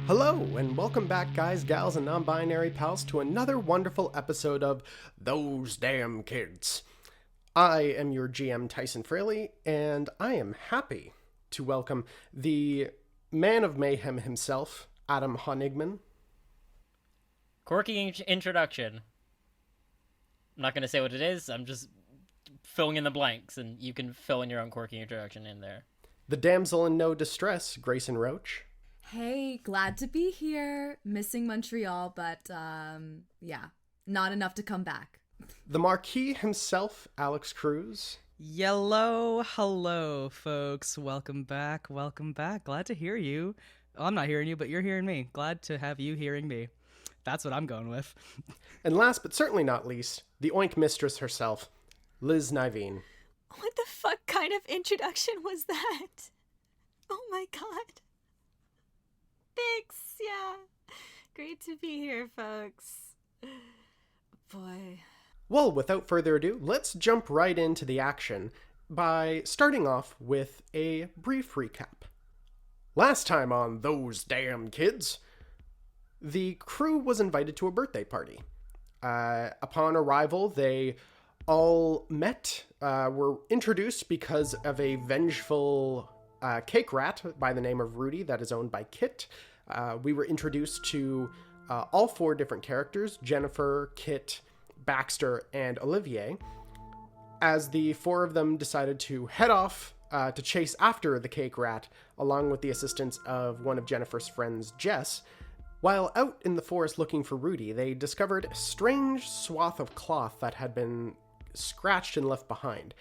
Hello, and welcome back, guys, gals, and non binary pals, to another wonderful episode of Those Damn Kids. I am your GM, Tyson Fraleigh, and I am happy to welcome the man of mayhem himself, Adam Honigman. Quirky introduction. I'm not going to say what it is, I'm just filling in the blanks, and you can fill in your own quirky introduction in there. The damsel in no distress, Gracyn Roach. Hey, glad to be here. Missing Montreal, but yeah, not enough to come back. The Marquis himself, Alex Cruz. Hello, folks. Welcome back. Glad to hear you. Well, I'm not hearing you, but you're hearing me. Glad to have you hearing me. That's what I'm going with. And last but certainly not least, the Oink Mistress herself, Liz Nyveen. What the fuck kind of introduction was that? Oh my god. Thanks, yeah. Great to be here, folks. Boy. Well, without further ado, let's jump right into the action by starting off with a brief recap. Last time on Those Damn Kids, the crew was invited to a birthday party. Upon arrival, they all met, were introduced because of a vengeful cake rat by the name of Rudy that is owned by Kit. We were introduced to all four different characters, Jennifer, Kit, Baxter, and Olivier, as the four of them decided to head off to chase after the cake rat, along with the assistance of one of Jennifer's friends, Jess. While out in the forest looking for Rudy, they discovered a strange swath of cloth that had been scratched and left behind.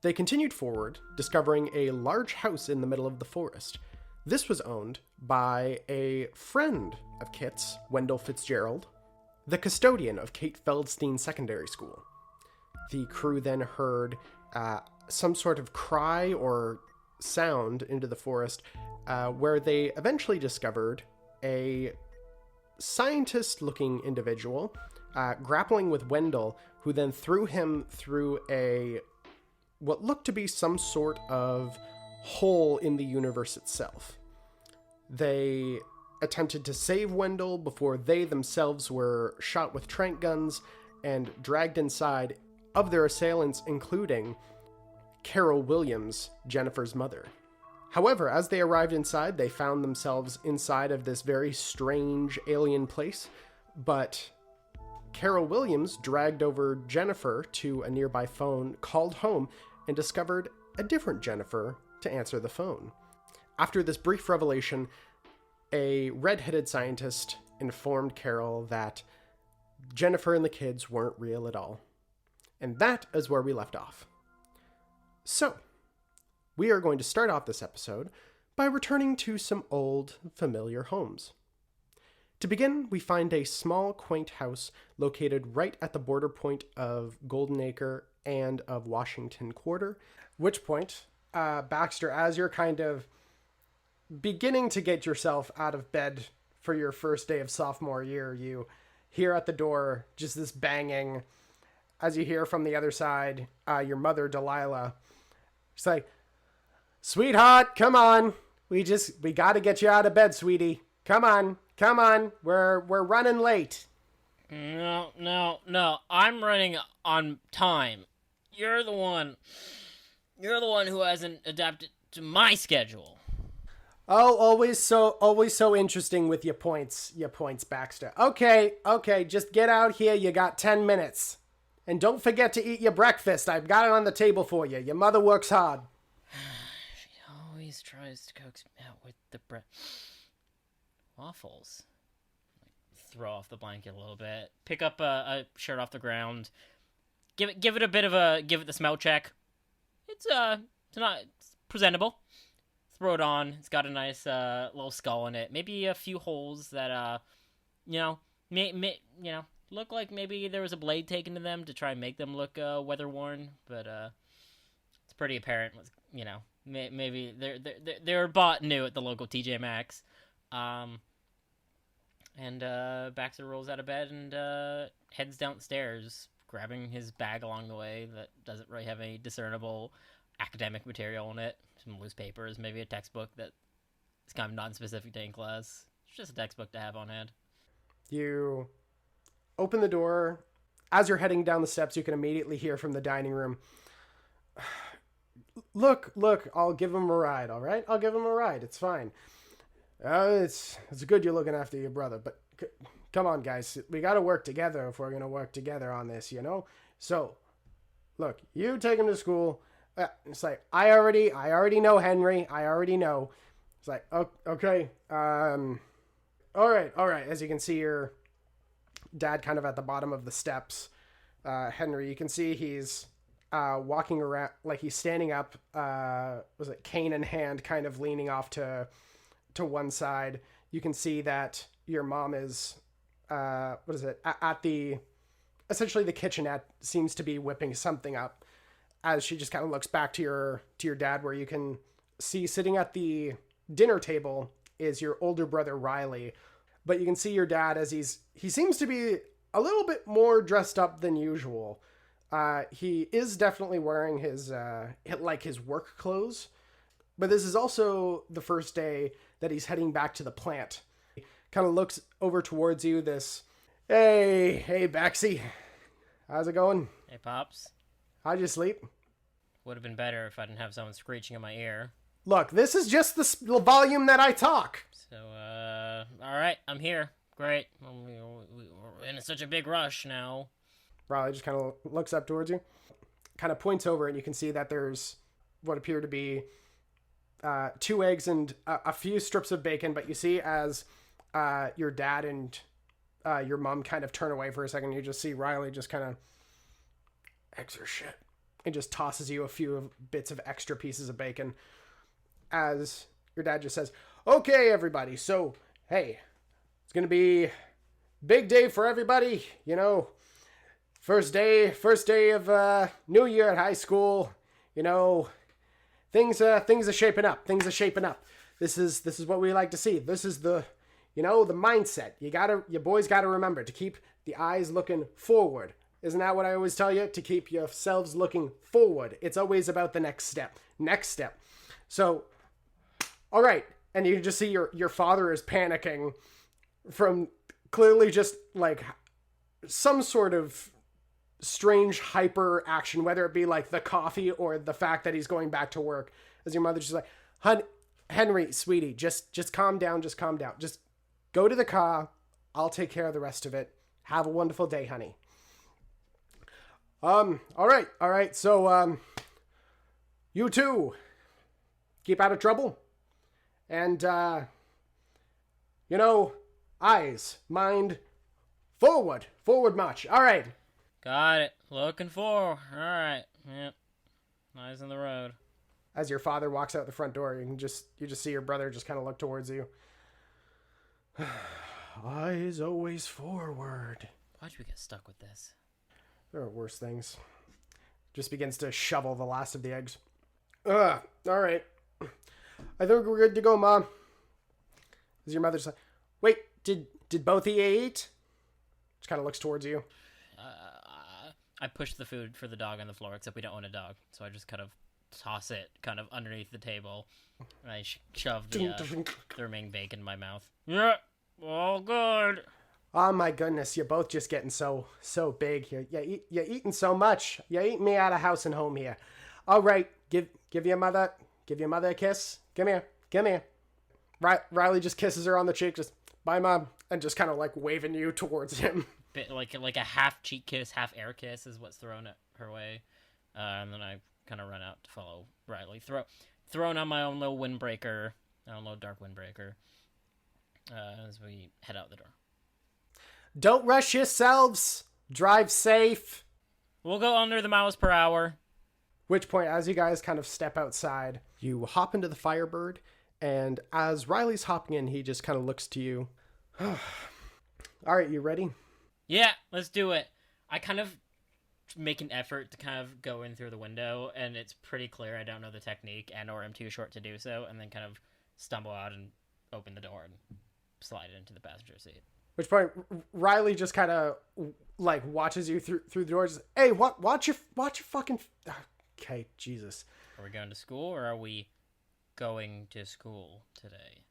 They continued forward, discovering a large house in the middle of the forest. This was owned by a friend of Kit's, Wendell Fitzgerald, the custodian of Kate Feldstein Secondary School. The crew then heard some sort of cry or sound into the forest, where they eventually discovered a scientist-looking individual grappling with Wendell, who then threw him through what looked to be some sort of hole in the universe itself. They attempted to save Wendell before they themselves were shot with tranq guns and dragged inside of their assailants, including Carol Williams, Jennifer's mother. However, as they arrived inside, they found themselves inside of this very strange alien place, but Carol Williams dragged over Jennifer to a nearby phone, called home, and discovered a different Jennifer to answer the phone. After this brief revelation, a red-headed scientist informed Carol that Jennifer and the kids weren't real at all. And that is where we left off. So, we are going to start off this episode by returning to some old, familiar homes. To begin, we find a small, quaint house located right at the border point of Golden Acre and of Washington Quarter, which point, Baxter, as you're kind of beginning to get yourself out of bed for your first day of sophomore year, you hear at the door just this banging. As you hear from the other side, your mother, Delilah, she's like, "Sweetheart, come on. We gotta get you out of bed, sweetie. Come on. We're running late." No. I'm running on time. You're the one who hasn't adapted to my schedule. Oh, always so interesting with your points, Baxter. Okay, just get out here. You got 10 minutes. And don't forget to eat your breakfast. I've got it on the table for you. Your mother works hard. She always tries to coax me out with the waffles. Throw off the blanket a little bit. Pick up a shirt off the ground. Give it the smell check. It's presentable. Throw it on. It's got a nice little skull in it. Maybe a few holes that look like maybe there was a blade taken to them to try and make them look weather worn. But it's pretty apparent. Maybe they're bought new at the local TJ Maxx. And Baxter rolls out of bed and heads downstairs, grabbing his bag along the way that doesn't really have any discernible academic material in it. Some loose papers, maybe a textbook that is kind of non-specific to in class. It's just a textbook to have on hand. You open the door. As you're heading down the steps, you can immediately hear from the dining room, Look, I'll give him a ride, all right? I'll give him a ride. It's fine. It's good you're looking after your brother, but come on, guys. We got to work together if we're going to work together on this, you know? So, look, you take him to school. It's like, I already know Henry. I already know. It's like, okay. All right. As you can see your dad kind of at the bottom of the steps. Henry, you can see he's walking around, like he's standing up, was it cane in hand, kind of leaning off to one side. You can see that your mom is, at the, essentially the kitchenette, seems to be whipping something up as she just kind of looks back to your dad, where you can see sitting at the dinner table is your older brother Riley. But you can see your dad as he seems to be a little bit more dressed up than usual. He is definitely wearing his work clothes, but this is also the first day that he's heading back to the plant. He kind of looks over towards you, hey, Baxy. How's it going? Hey, Pops. How'd you sleep? Would have been better if I didn't have someone screeching in my ear. Look, this is just the volume that I talk. So, alright, I'm here. Great. We're in such a big rush now. Riley just kind of looks up towards you, kind of points over, and you can see that there's what appear to be 2 eggs and a few strips of bacon. But you see as your dad and your mom kind of turn away for a second, you just see Riley just kind of, eggs are shit, and just tosses you a few bits of extra pieces of bacon as your dad just says, okay, everybody, so, hey, it's going to be big day for everybody, you know. First day of New Year at high school, you know. Things are shaping up. This is what we like to see. This is the mindset. You boys gotta remember to keep the eyes looking forward. Isn't that what I always tell you? To keep yourselves looking forward. It's always about the next step. So, all right, and you can just see your father is panicking from clearly just like some sort of strange hyper action, whether it be like the coffee or the fact that he's going back to work, as your mother's just like, Henry, sweetie, just calm down, just go to the car, I'll take care of the rest of it. Have a wonderful day, honey. All right, so you two keep out of trouble, and eyes, mind, forward march. All right. Got it. Looking for. Alright. Yep. Eyes on the road. As your father walks out the front door, you just see your brother just kind of look towards you. Eyes always forward. Why'd we get stuck with this? There are worse things. Just begins to shovel the last of the eggs. All right. I think we're good to go, Mom. As your mother's like, wait, did both of you eat? Just kind of looks towards you. I push the food for the dog on the floor, except we don't own a dog, so I just kind of toss it kind of underneath the table, and I shove the remaining bacon in my mouth. Yeah, all good. Oh my goodness, you're both just getting so big here. You're eating so much. You're eating me out of house and home here. All right, give your mother a kiss. Come here. Riley just kisses her on the cheek, just bye, Mom, and just kind of like waving you towards him. Bit like a half cheek kiss, half air kiss is what's thrown at her way, and then I kind of run out to follow Riley, throwing on my own little windbreaker, dark windbreaker, as we head out the door. Don't rush yourselves. Drive safe. We'll go under the miles per hour. Which point, as you guys kind of step outside, you hop into the Firebird, and as Riley's hopping in, he just kind of looks to you. All right, you ready? Yeah, let's do it. I kind of make an effort to kind of go in through the window, and it's pretty clear I don't know the technique or I'm too short to do so, and then kind of stumble out and open the door and slide into the passenger seat. Which point, Riley just kind of like watches you through the doors. Hey, watch your fucking. Okay, Jesus. Are we going to school or are we going to school today?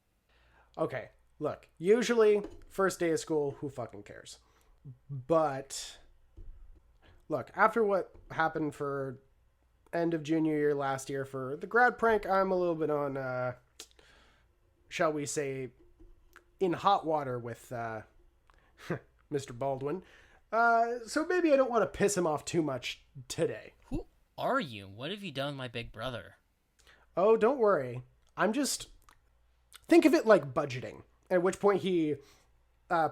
Okay, Look, usually, first day of school, who fucking cares? But, look, after what happened for end of junior year last year for the grad prank, I'm a little bit on, shall we say, in hot water with Mr. Baldwin. So maybe I don't want to piss him off too much today. Who are you? What have you done with my big brother? Oh, don't worry. I'm just... Think of it like budgeting. At which point he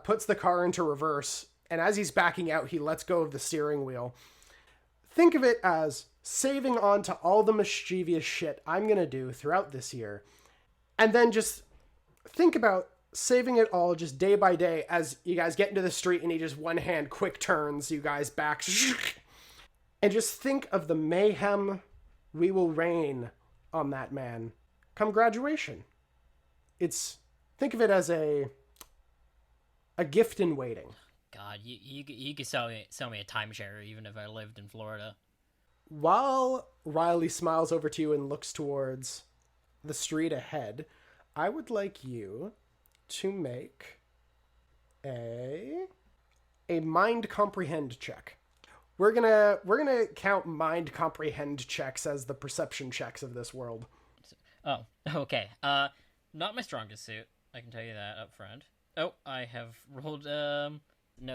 puts the car into reverse, and as he's backing out, he lets go of the steering wheel. Think of it as saving on to all the mischievous shit I'm going to do throughout this year. And then just think about saving it all just day by day as you guys get into the street and he just one hand quick turns you guys back. And just think of the mayhem we will rain on that man come graduation. Think of it as a gift in waiting. God, you could sell me a timeshare even if I lived in Florida. While Riley smiles over to you and looks towards the street ahead, I would like you to make a mind comprehend check. We're gonna count mind comprehend checks as the perception checks of this world. Oh, okay. Not my strongest suit. I can tell you that up front. Oh, I have rolled no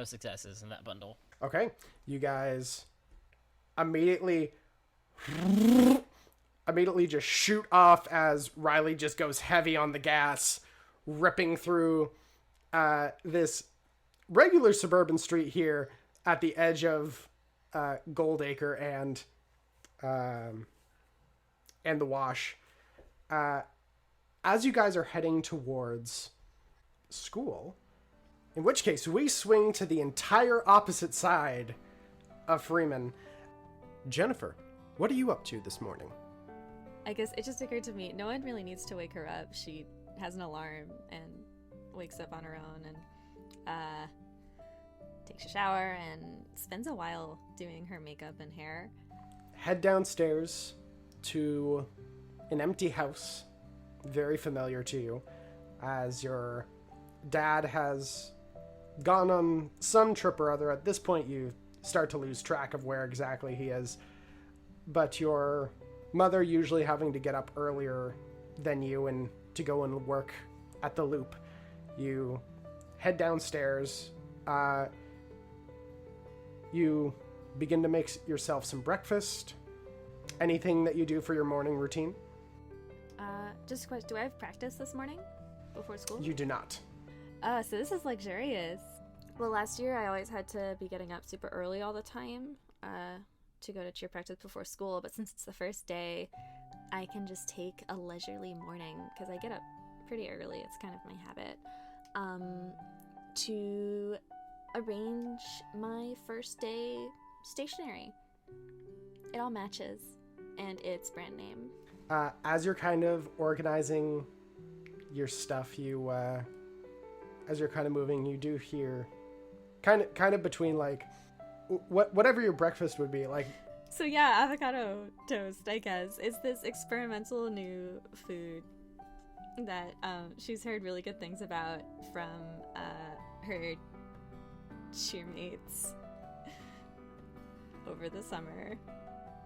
successes in that bundle. Okay, you guys immediately just shoot off as Riley just goes heavy on the gas, ripping through this regular suburban street here at the edge of Goldacre and the Wash. As you guys are heading towards school, in which case we swing to the entire opposite side of Freeman. Jennifer, what are you up to this morning? I guess it just occurred to me, no one really needs to wake her up. She has an alarm and wakes up on her own and takes a shower and spends a while doing her makeup and hair. Head downstairs to an empty house, very familiar to you, as your dad has gone on some trip or other. At this point, you start to lose track of where exactly he is, but your mother usually having to get up earlier than you and to go and work at the Loop. You head downstairs, you begin to make yourself some breakfast. Anything that you do for your morning routine? Just a question, do I have practice this morning before school? You do not. So this is luxurious. Well, last year I always had to be getting up super early all the time to go to cheer practice before school, but since it's the first day, I can just take a leisurely morning, because I get up pretty early, it's kind of my habit, to arrange my first day stationery. It all matches, and it's brand name. As you're kind of organizing your stuff, as you're kind of moving, you do hear kind of between like whatever your breakfast would be like. So yeah, avocado toast, I guess. It's this experimental new food that she's heard really good things about from her cheermates over the summer.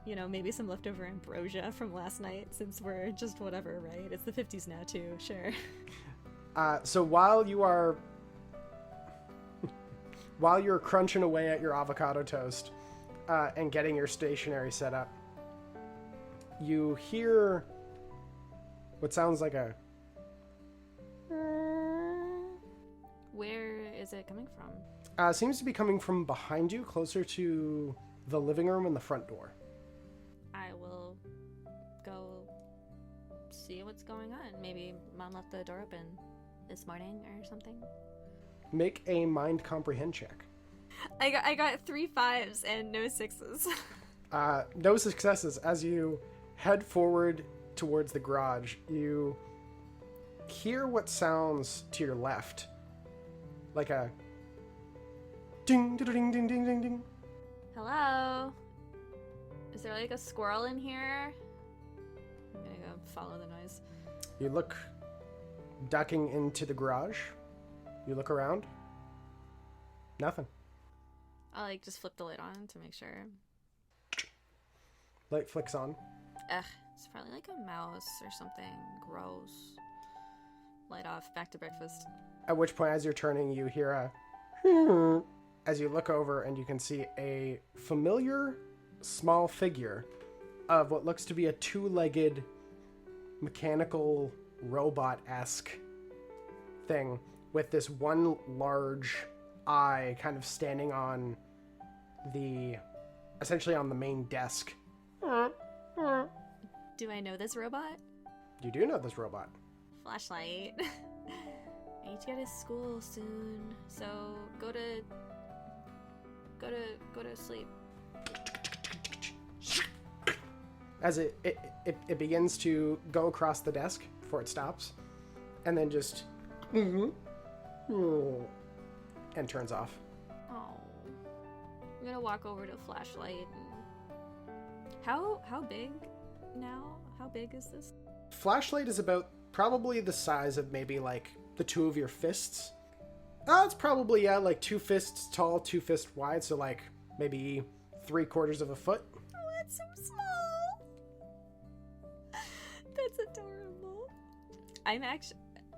You know, maybe some leftover ambrosia from last night, since we're just whatever, right? It's the 50s now too, sure. So while you're crunching away at your avocado toast and getting your stationery set up, you hear what sounds like a... Where is it coming from? Seems to be coming from behind you, closer to the living room and the front door. I will go see what's going on. Maybe Mom left the door open this morning or something. Make a mind comprehend check. I got 3 5s and no 6s. No successes. As you head forward towards the garage, you hear what sounds to your left like a ding ding ding ding ding ding ding. Hello? Is there like a squirrel in here? I'm gonna go follow the noise. You look Ducking into the garage, you look around. Nothing. I'll like just flip the lid on to make sure. Light flicks on. Ugh, it's probably like a mouse or something. Gross. Light off, back to breakfast. At which point, as you're turning, you hear a as you look over and you can see a familiar small figure of what looks to be a two-legged mechanical robot-esque thing with this one large eye kind of standing on essentially on the main desk. Do I know this robot? You do know this robot. Flashlight. I need to go to school soon, so go to sleep. As it begins to go across the desk before it stops, and then just and turns off. Oh, I'm gonna walk over to Flashlight. How big now? How big is this? Flashlight is about probably the size of maybe like the two of your fists. It's probably like 2 fists tall, 2 fists wide, so like maybe 3/4 of a foot. Oh, that's so small. That's adorable.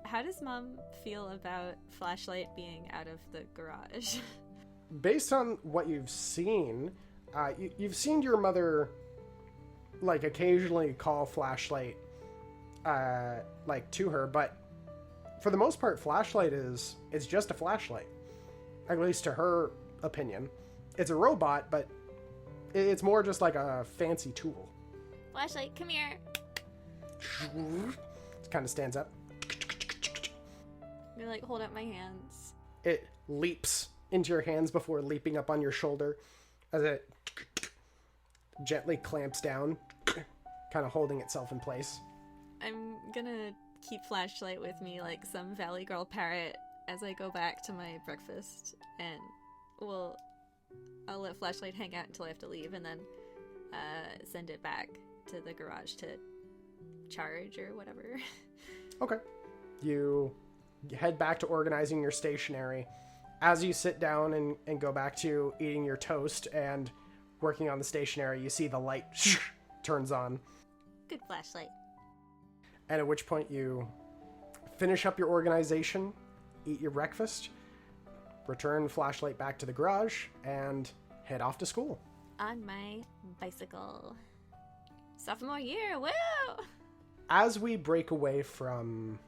How does Mom feel about Flashlight being out of the garage? Based on what you've seen, you've seen your mother like occasionally call Flashlight like to her, but for the most part, Flashlight is just a flashlight. At least to her opinion. It's a robot, but it's more just like a fancy tool. Flashlight, come here. It kind of stands up. I'm gonna like hold up my hands. It leaps into your hands before leaping up on your shoulder as it gently clamps down, kind of holding itself in place. I'm gonna keep Flashlight with me like some Valley Girl parrot as I go back to my breakfast, and I'll let Flashlight hang out until I have to leave, and then send it back to the garage to charge or whatever. Okay. You head back to organizing your stationery. As you sit down and go back to eating your toast and working on the stationery, you see the light turns on. Good Flashlight. And at which point you finish up your organization, eat your breakfast, return Flashlight back to the garage, and head off to school. On my bicycle. Sophomore year, woo! As we break away from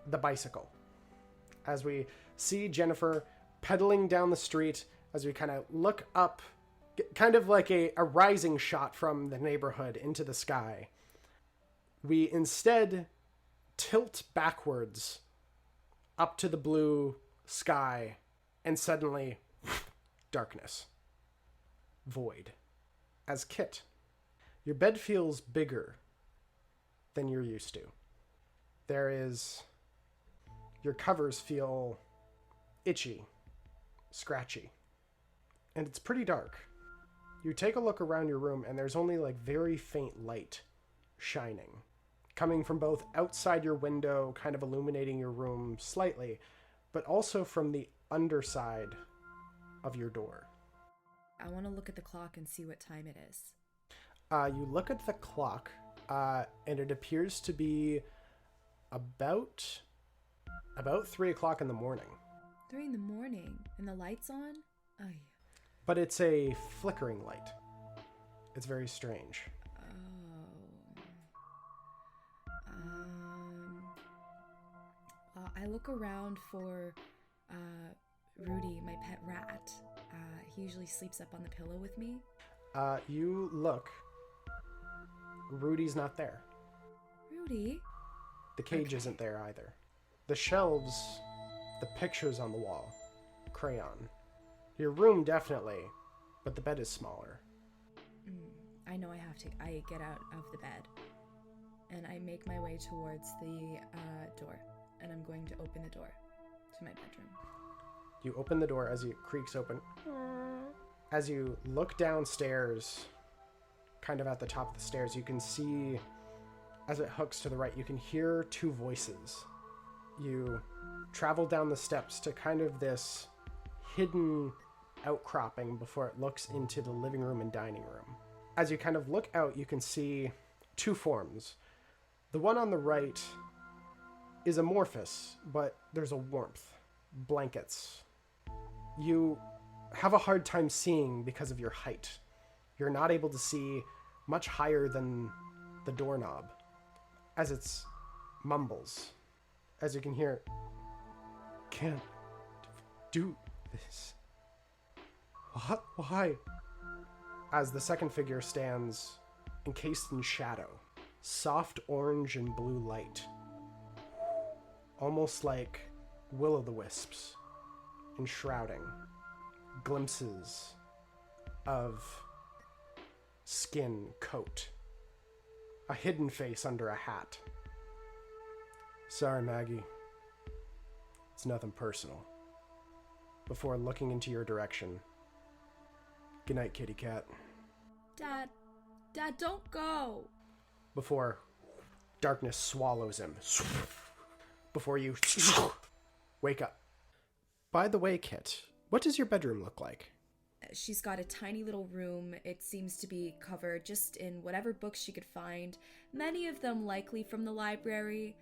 the bicycle, as we see Jennifer pedaling down the street, as we kind of look up, kind of like a rising shot from the neighborhood into the sky, we instead tilt backwards up to the blue sky, and suddenly, darkness. Void. As Kit, your bed feels bigger than you're used to. Your covers feel itchy, scratchy, and it's pretty dark. You take a look around your room, and there's only like very faint light shining, coming from both outside your window, kind of illuminating your room slightly, but also from the underside of your door. I want to look at the clock and see what time it is. You look at the clock, and it appears to be about 3 o'clock in the morning. 3 in the morning, and the light's on? Oh, yeah. But it's a flickering light. It's very strange. I look around for Rudy, my pet rat. He usually sleeps up on the pillow with me. You look. Rudy's not there. Rudy? The cage isn't there either. The shelves, the pictures on the wall, crayon. Your room definitely, but the bed is smaller. I know I get out of the bed, and I make my way towards the door, and I'm going to open the door to my bedroom. You open the door as it creaks open. As you look downstairs, kind of at the top of the stairs, you can see, as it hooks to the right, you can hear 2 voices You travel down the steps to kind of this hidden outcropping before it looks into the living room and dining room. As you kind of look out, you can see two forms. The one on the right is amorphous, but there's a warmth. Blankets. You have a hard time seeing because of your height. You're not able to see much higher than the doorknob as it's mumbles. As you can hear, can't do this. What? Why? As the second figure stands encased in shadow, soft orange and blue light, almost like will-o'-the-wisps enshrouding, glimpses of skin coat, a hidden face under a hat. Sorry, Maggie. It's nothing personal. Before looking into your direction. Good night, kitty cat. Dad, don't go. Before darkness swallows him. Before you wake up. By the way, Kit, what does your bedroom look like? She's got a tiny little room. It seems to be covered just in whatever books she could find. Many of them likely from the library.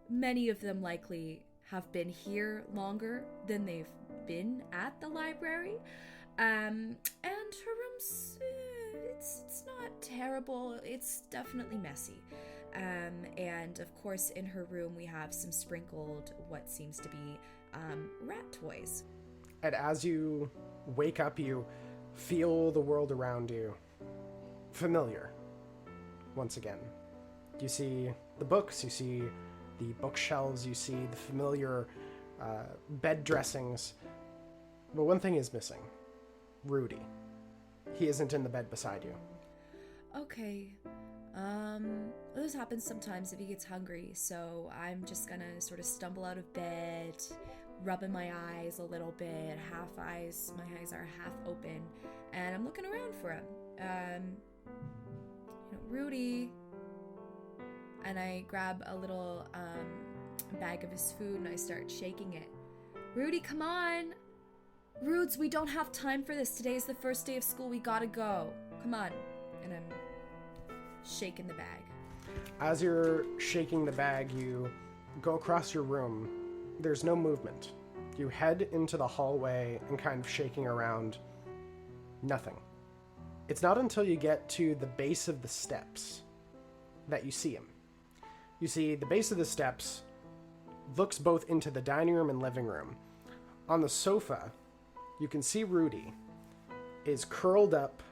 Many of them likely have been here longer than they've been at the library. And her room's, it's not terrible. It's definitely messy. And of course in her room we have some sprinkled, what seems to be, rat toys. And as you wake up, you feel the world around you familiar once again. You see the books, you see the bookshelves, you see the familiar bed dressings. But one thing is missing. Rudy. He isn't in the bed beside you. Okay. This happens sometimes if he gets hungry, so I'm just gonna sort of stumble out of bed, rubbing my eyes a little bit, my eyes are half open, and I'm looking around for him. Rudy. And I grab a little bag of his food and I start shaking it. Rudy, come on! Rudes, we don't have time for this. Today's the first day of school. We gotta go. Come on. And I'm shaking the bag. As you're shaking the bag, you go across your room. There's no movement. You head into the hallway and kind of shaking around. Nothing. It's not until you get to the base of the steps that you see him. You see the base of the steps looks both into the dining room and living room. On the sofa, you can see Rudy is curled up,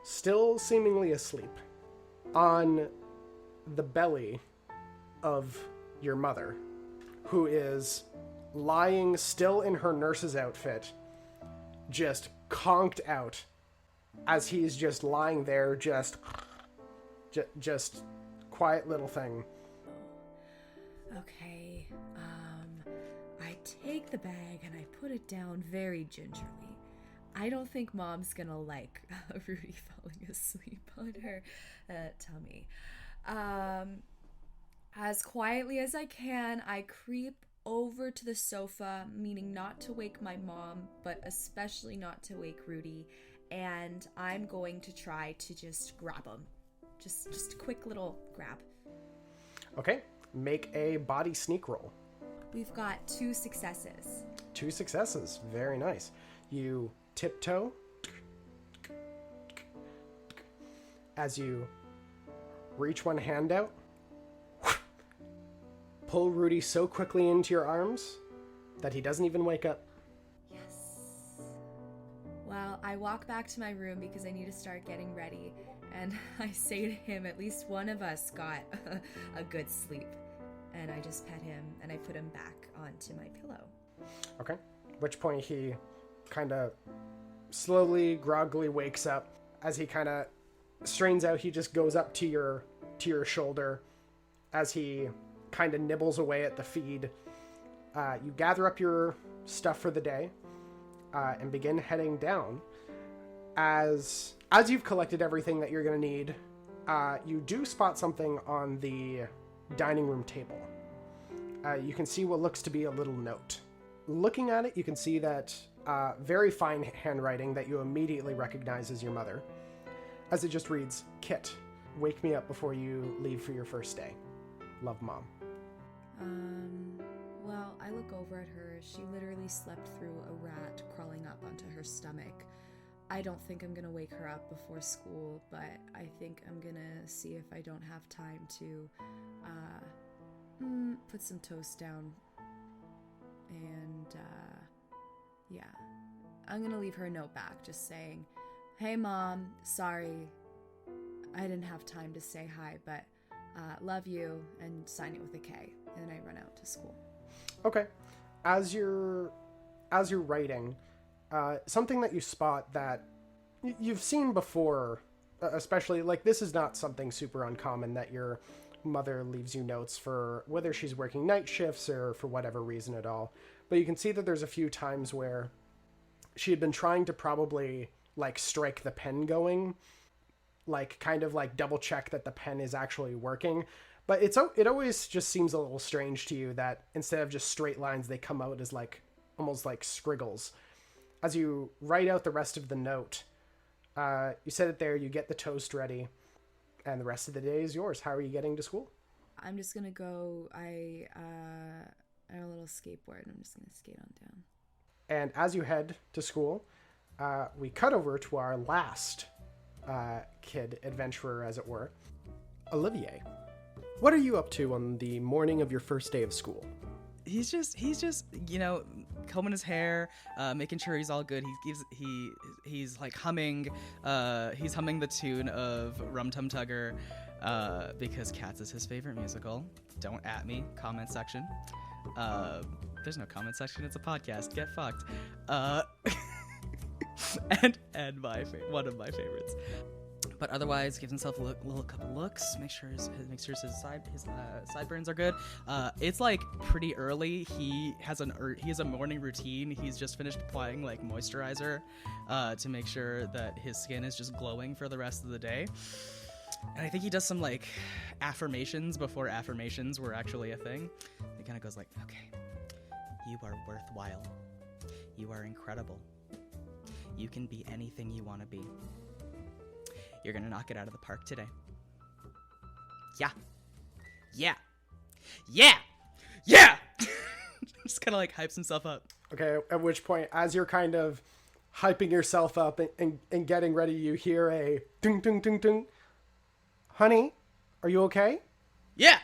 still seemingly asleep, on the belly of your mother, who is lying still in her nurse's outfit, just conked out, as he's just lying there, just quiet little thing. Okay, I take the bag and I put it down very gingerly. I don't think Mom's gonna like Rudy falling asleep on her tummy. As quietly as I can, I creep over to the sofa, meaning not to wake my mom, but especially not to wake Rudy, and I'm going to try to just grab him. Just a quick little grab. Okay, make a body sneak roll. We've got 2 successes. 2 successes, very nice. You tiptoe as you reach one hand out, pull Rudy so quickly into your arms that he doesn't even wake up. Yes. Well, I walk back to my room because I need to start getting ready, and I say to him, at least one of us got a good sleep. And I just pet him and I put him back onto my pillow. Okay. At which point he kind of slowly, groggily wakes up. As he kind of strains out, he just goes up to your shoulder as he kind of nibbles away at the feed. You gather up your stuff for the day and begin heading down. As you've collected everything that you're going to need, you do spot something on the dining room table. you can see what looks to be a little note. Looking at it, you can see that very fine handwriting that you immediately recognize as your mother, as it just reads, "Kit, wake me up before you leave for your first day. Love, Mom." Well, I look over at her. She literally slept through a rat crawling up onto her stomach. I don't think I'm gonna wake her up before school, but I think I'm gonna see if I don't have time to put some toast down. And yeah, I'm gonna leave her a note back just saying, "Hey Mom, sorry I didn't have time to say hi, but love you," and sign it with a K. And then I run out to school. Okay. As you're writing, something that you spot that you've seen before, especially, like, this is not something super uncommon that your mother leaves you notes for, whether she's working night shifts or for whatever reason at all. But you can see that there's a few times where she had been trying to probably, like, strike the pen going, like, kind of, like, double check that the pen is actually working. But it always just seems a little strange to you that instead of just straight lines, they come out as, like, almost like scriggles. As you write out the rest of the note, you set it there, you get the toast ready, and the rest of the day is yours. How are you getting to school? I'm just gonna go. I have a little skateboard, and I'm just gonna skate on down. And as you head to school, we cut over to our last kid adventurer, as it were, Olivier. What are you up to on the morning of your first day of school? He's just combing his hair, making sure he's all good. He's like humming the tune of Rum Tum Tugger, because Cats is his favorite musical. Don't at me, comment section. There's no comment section, it's a podcast, get fucked. And one of my favorites. But otherwise, gives himself a little couple looks. Make sure his sideburns are good. It's like pretty early. He has a morning routine. He's just finished applying like moisturizer to make sure that his skin is just glowing for the rest of the day. And I think he does some like affirmations before affirmations were actually a thing. He kind of goes like, "Okay, you are worthwhile. You are incredible. You can be anything you want to be. You're gonna knock it out of the park today. Yeah. Yeah. Yeah. Yeah!" Just kind of like hypes himself up. Okay, at which point, as you're kind of hyping yourself up and getting ready, you hear a ding, ding, ding, ding. "Honey, are you okay?" Yeah.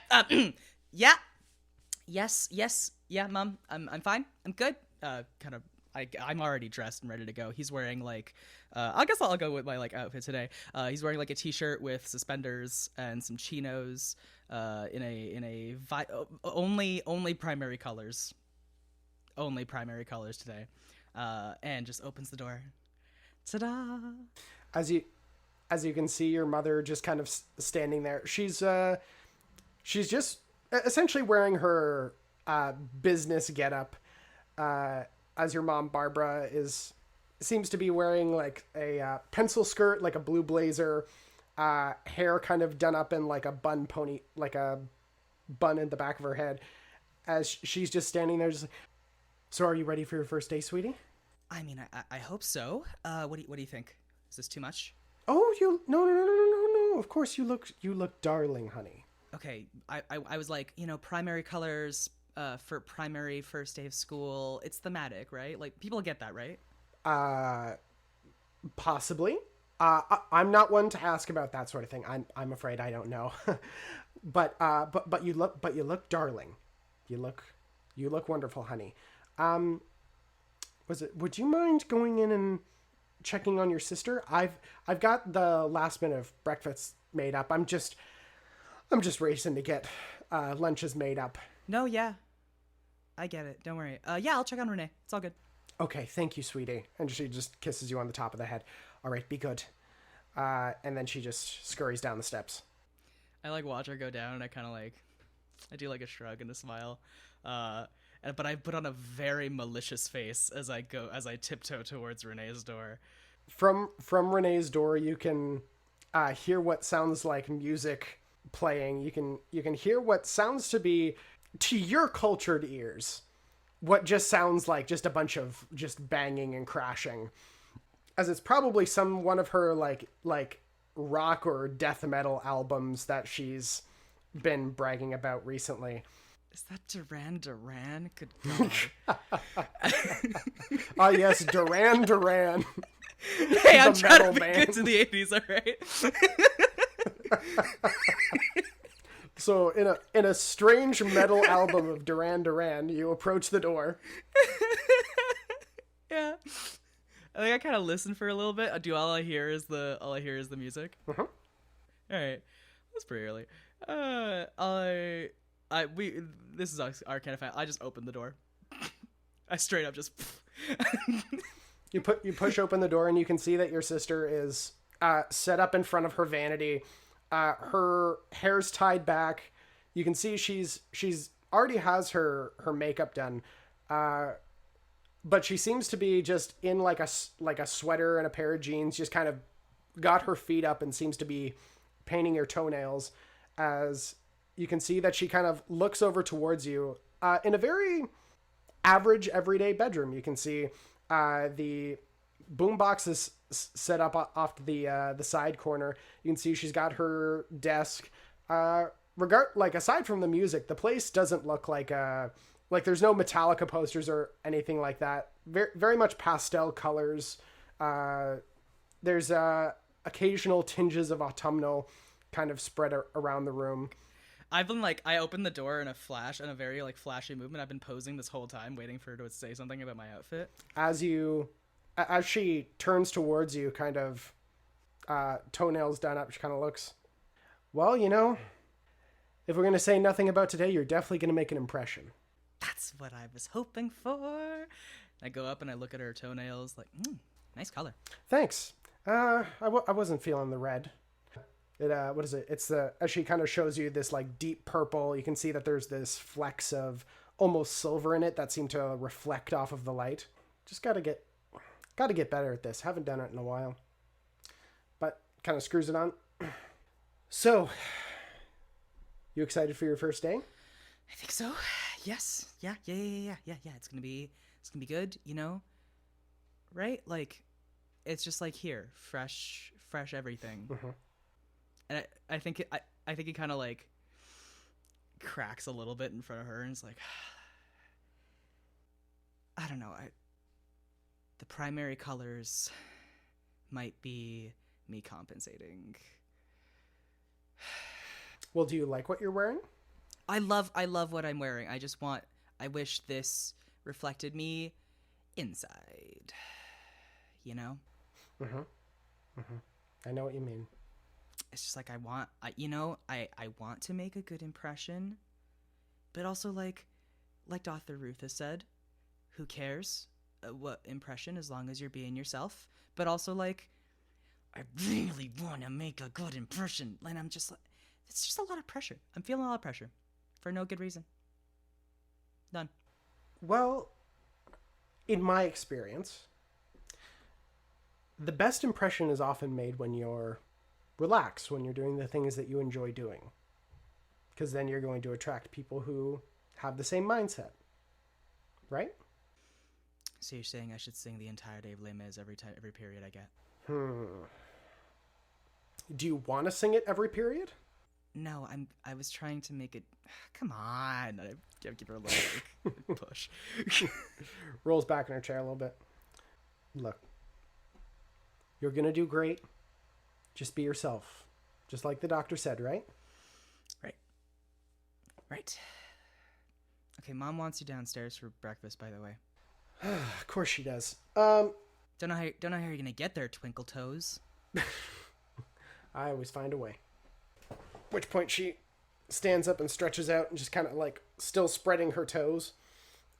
Yeah. Yes. Yeah, Mom. I'm fine. I'm good. I'm already dressed and ready to go. He's wearing like, I guess I'll go with my like outfit today. He's wearing like a t-shirt with suspenders and some chinos, only primary colors. Only primary colors today. And just opens the door. Ta-da! As you can see, your mother just kind of standing there. She's just essentially wearing her business getup. As your mom, Barbara, seems to be wearing like a pencil skirt, like a blue blazer, hair kind of done up in like a bun pony, like a bun in the back of her head, as she's just standing there just like, "So are you ready for your first day, sweetie?" I mean, I hope so. What do you think? Is this too much? "Oh, no. Of course you look darling, honey." Okay, I was like, primary colors, for primary first day of school. It's thematic, right? Like, people get that, right? Possibly. I'm not one to ask about that sort of thing. I'm afraid I don't know. but you look darling. You look wonderful, honey. Would you mind going in and checking on your sister? I've got the last bit of breakfast made up. I'm just racing to get lunches made up. No, yeah. I get it. Don't worry. Yeah, I'll check on Renee. It's all good. Okay, thank you, sweetie. And she just kisses you on the top of the head. All right, be good. And then she just scurries down the steps. I like watch her go down, and I do like a shrug and a smile. But I put on a very malicious face as I tiptoe towards Renee's door. From Renee's door, you can hear what sounds like music playing. You can hear what sounds to be to your cultured ears, what just sounds like just a bunch of just banging and crashing, as it's probably one of her like rock or death metal albums that she's been bragging about recently. Is that Duran Duran? Good God. Ah, yes, Duran Duran. Hey, I'm The trying metal to be band. good to the 80s, all right? So in a strange metal album of Duran Duran, you approach the door. Yeah. I think I kind of listen for a little bit. All I hear is the music. Uh-huh. All right. That's pretty early. This is our kind of fan. I just opened the door. I straight up just You push open the door and you can see that your sister is set up in front of her vanity. Her hair's tied back. You can see she's already has her makeup done. But she seems to be just in like a sweater and a pair of jeans, just kind of got her feet up and seems to be painting her toenails, as you can see that she kind of looks over towards you in a very average everyday bedroom. You can see the boombox is set up off the side corner. You can see she's got her desk. Aside from the music, the place doesn't look like there's no Metallica posters or anything like that. Very, very much pastel colors. There's occasional tinges of autumnal kind of spread around the room. I've been I opened the door in a very flashy movement. I've been posing this whole time waiting for her to say something about my outfit. As she turns towards you, kind of toenails done up, she kind of looks, well, if we're going to say nothing about today, you're definitely going to make an impression. That's what I was hoping for. I go up and I look at her toenails, nice color. Thanks. I wasn't feeling the red. What is it? It's as she kind of shows you this deep purple, you can see that there's this flecks of almost silver in it that seem to reflect off of the light. Just gotta get better at this. Haven't done it in a while. But kind of screws it on. So, you excited for your first day? I think so. Yes. Yeah. It's gonna be good. Right? It's just here, fresh everything. Mm-hmm. And I think it kind of cracks a little bit in front of her, and it's I don't know. The primary colors might be me compensating. Well, do you like what you're wearing? I love what I'm wearing. I wish this reflected me inside. Mm-hmm. I know what you mean. It's just I want to make a good impression, but also like Dr. Ruth has said, who cares what impression as long as you're being yourself. But also I really want to make a good impression, and I'm just it's just a lot of pressure. I'm feeling a lot of pressure for no good reason. None. Well, in my experience, the best impression is often made when you're relaxed, when you're doing the things that you enjoy doing. Because then you're going to attract people who have the same mindset. Right? So you're saying I should sing the entirety of Les Mis every period I get? Do you want to sing it every period? No, I was trying to make it. Come on, I give her a little push. Rolls back in her chair a little bit. Look, you're gonna do great. Just be yourself, just like the doctor said, right? Right. Okay, Mom wants you downstairs for breakfast, by the way. Of course she does. Don't know how you're gonna get there, Twinkle Toes. I always find a way. At which point she stands up and stretches out and just kind of still spreading her toes.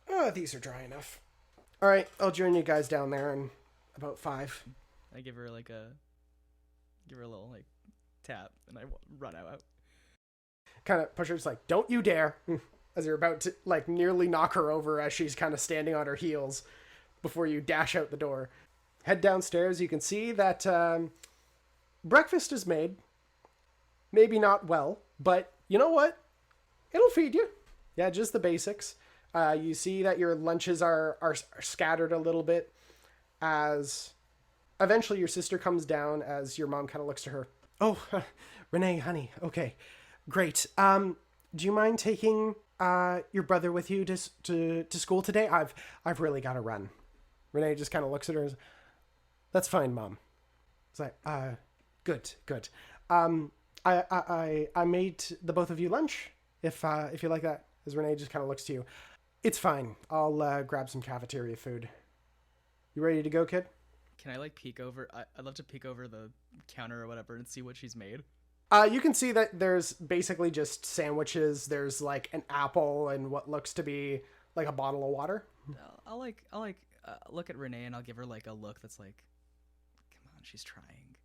Oh, these are dry enough. All right, I'll join you guys down there in about 5. I give her a little tap, and I run out. Kind of push her, just don't you dare, as you're about to nearly knock her over as she's kind of standing on her heels before you dash out the door. Head downstairs. You can see that breakfast is made. Maybe not well, but you know what? It'll feed you. Yeah, just the basics. You see that your lunches are scattered a little bit as eventually your sister comes down as your mom kind of looks to her. Oh, Renee, honey. Okay, great. Do you mind taking your brother with you to school today? I've really got to run. Renee just kind of looks at her. That's fine, Mom. It's like, good. I made the both of you lunch. If you like that. As Renee just kind of looks to you. It's fine. I'll grab some cafeteria food. You ready to go, kid? Can I like peek over? I'd love to peek over the counter or whatever and see what she's made. You can see that there's basically just sandwiches. There's like an apple and what looks to be like a bottle of water. I'll look at Renee and I'll give her like a look that's like, come on, she's trying.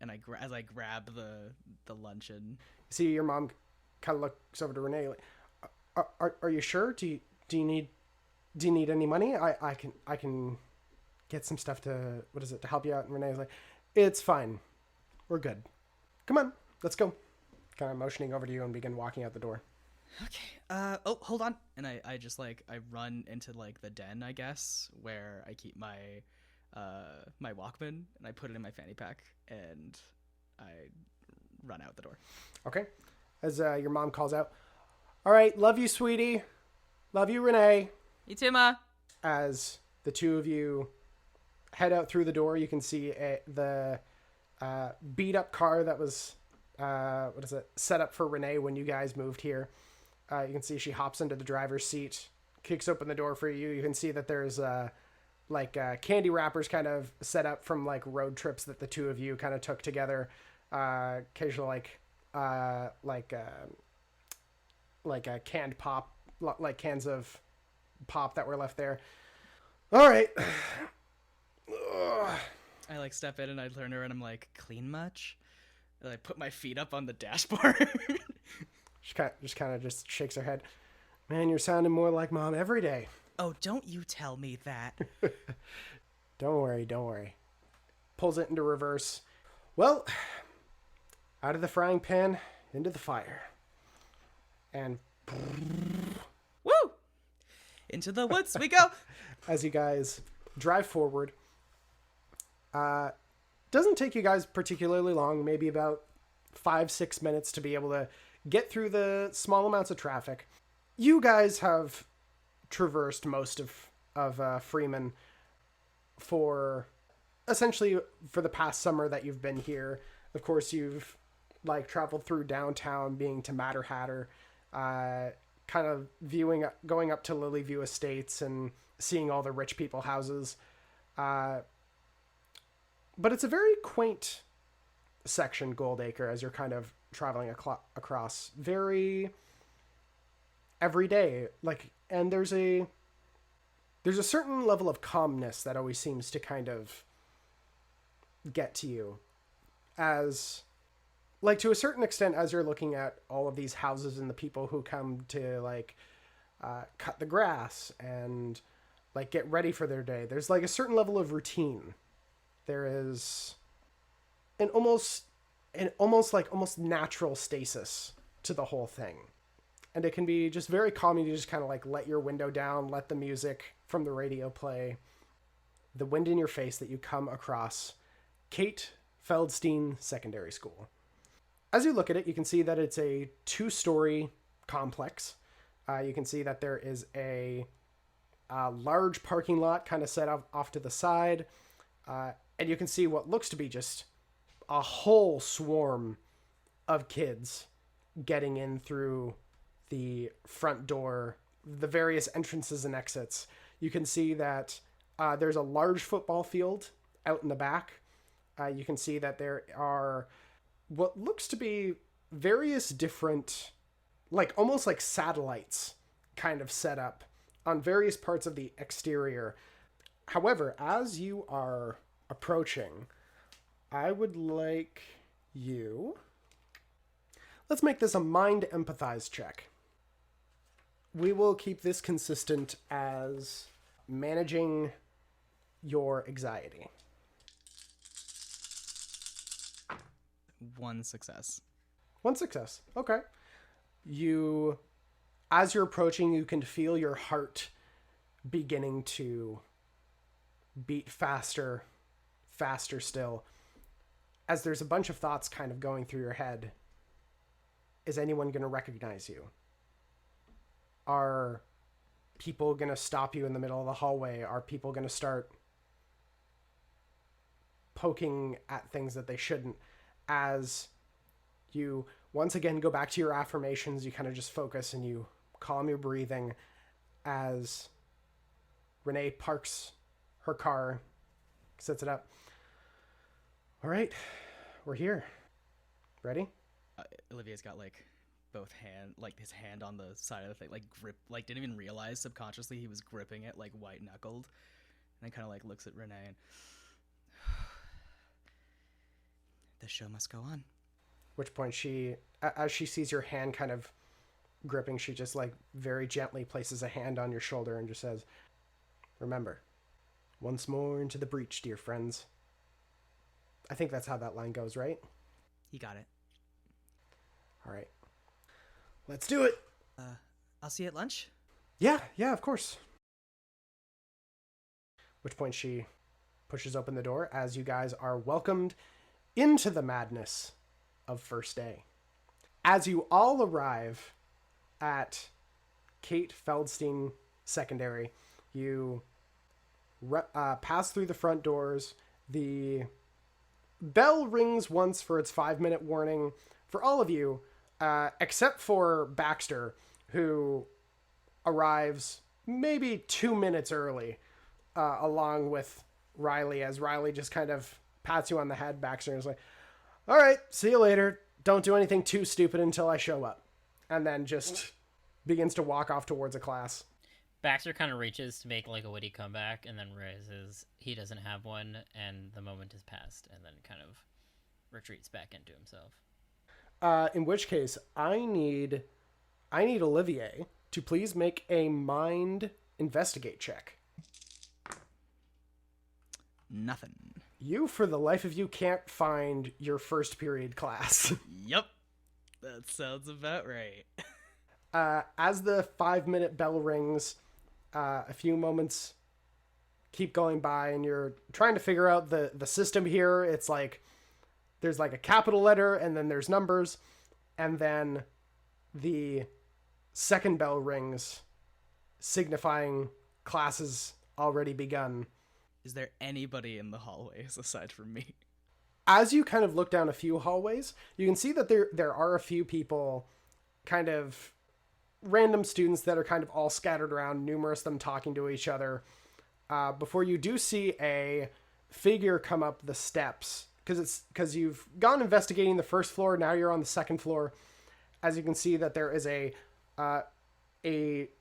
And as I grab the luncheon. See, your mom kind of looks over to Renee like, are you sure? Do you need any money? I can get some stuff to help you out. And Renee's like, it's fine, we're good. Come on, let's go. Kind of motioning over to you and begin walking out the door. Okay. Oh, hold on. And I just like I run into like the den, I guess, where I keep my my Walkman, and I put it in my fanny pack and I run out the door. Okay. As your mom calls out, all right, love you, sweetie. Love you, Renee. You too, Ma. As the two of you head out through the door, you can see the beat up car that was set up for Renee when you guys moved here. You can see she hops into the driver's seat, kicks open the door for you. You can see that there's candy wrappers kind of set up from like road trips that the two of you kind of took together. Occasionally like a canned pop, like cans of pop that were left there. All right. I like step in and I turn her and I'm like, clean much? And I put my feet up on the dashboard. She kind of shakes her head. Man, you're sounding more like Mom every day. Oh, don't you tell me that. Don't worry. Pulls it into reverse. Well, out of the frying pan, into the fire. And woo! Into the woods we go. As you guys drive forward, doesn't take you guys particularly long, maybe about 5-6 minutes to be able to get through the small amounts of traffic. You guys have traversed most of Freeman for essentially for the past summer that you've been here. Of course, you've like traveled through downtown, being to Matter Hatter, kind of going up to Lilyview Estates and seeing all the rich people houses. But it's a very quaint section, Goldacre, as you're kind of traveling across. Very everyday, like, and there's a certain level of calmness that always seems to kind of get to you, as like to a certain extent, as you're looking at all of these houses and the people who come to like cut the grass and like get ready for their day. There's like a certain level of routine. There is an almost natural stasis to the whole thing. And it can be just very calming to just kind of like let your window down, let the music from the radio play, the wind in your face that you come across Kate Feldstein Secondary School. As you look at it, you can see that it's a 2-story complex. You can see that there is a large parking lot kind of set off to the side. And you can see what looks to be just a whole swarm of kids getting in through the front door, the various entrances and exits. You can see that there's a large football field out in the back. You can see that there are what looks to be various different, like almost like satellites kind of set up on various parts of the exterior. However, as you are approaching, I would like you... Let's make this a mind empathize check. We will keep this consistent as managing your anxiety. 1 success. 1 success. Okay. You as you're approaching, you can feel your heart beginning to beat faster, faster still, as there's a bunch of thoughts kind of going through your head. Is anyone going to recognize you? Are people going to stop you in the middle of the hallway? Are people going to start poking at things that they shouldn't? As you once again go back to your affirmations, you kind of just focus and you calm your breathing as Renee parks her car, sets it up. All right, we're here. Ready? Olivier's got like both hand, like his hand on the side of the thing, like grip, like didn't even realize subconsciously he was gripping it, like white knuckled, and then kind of like looks at Renee and the show must go on. Which point she, as she sees your hand kind of gripping, she just like very gently places a hand on your shoulder and just says, "Remember, once more into the breach, dear friends." I think that's how that line goes, right? You got it. All right. Let's do it. I'll see you at lunch. Yeah, of course. Which point she pushes open the door as you guys are welcomed into the madness of first day. As you all arrive at Kate Feldstein Secondary, you pass through the front doors. The bell rings once for its 5-minute warning for all of you, except for Baxter, who arrives maybe 2 minutes early, along with Riley, as Riley just kind of pats you on the head, Baxter, and is like, "All right, see you later. Don't do anything too stupid until I show up." And then just begins to walk off towards a class. Baxter kind of reaches to make like a witty comeback and then realizes he doesn't have one and the moment has passed, and then kind of retreats back into himself. In which case, I need Olivier to please make a mind investigate check. Nothing. You, for the life of you, can't find your first period class. Yep. That sounds about right. As the 5-minute bell rings, a few moments keep going by, and you're trying to figure out the system here. It's like there's like a capital letter, and then there's numbers, and then the second bell rings, signifying classes already begun. Is there anybody in the hallways aside from me? As you kind of look down a few hallways, you can see that there are a few people, kind of random students that are kind of all scattered around, numerous of them talking to each other, before you do see a figure come up the steps, because you've gone investigating the first floor, now you're on the second floor. As you can see that there is a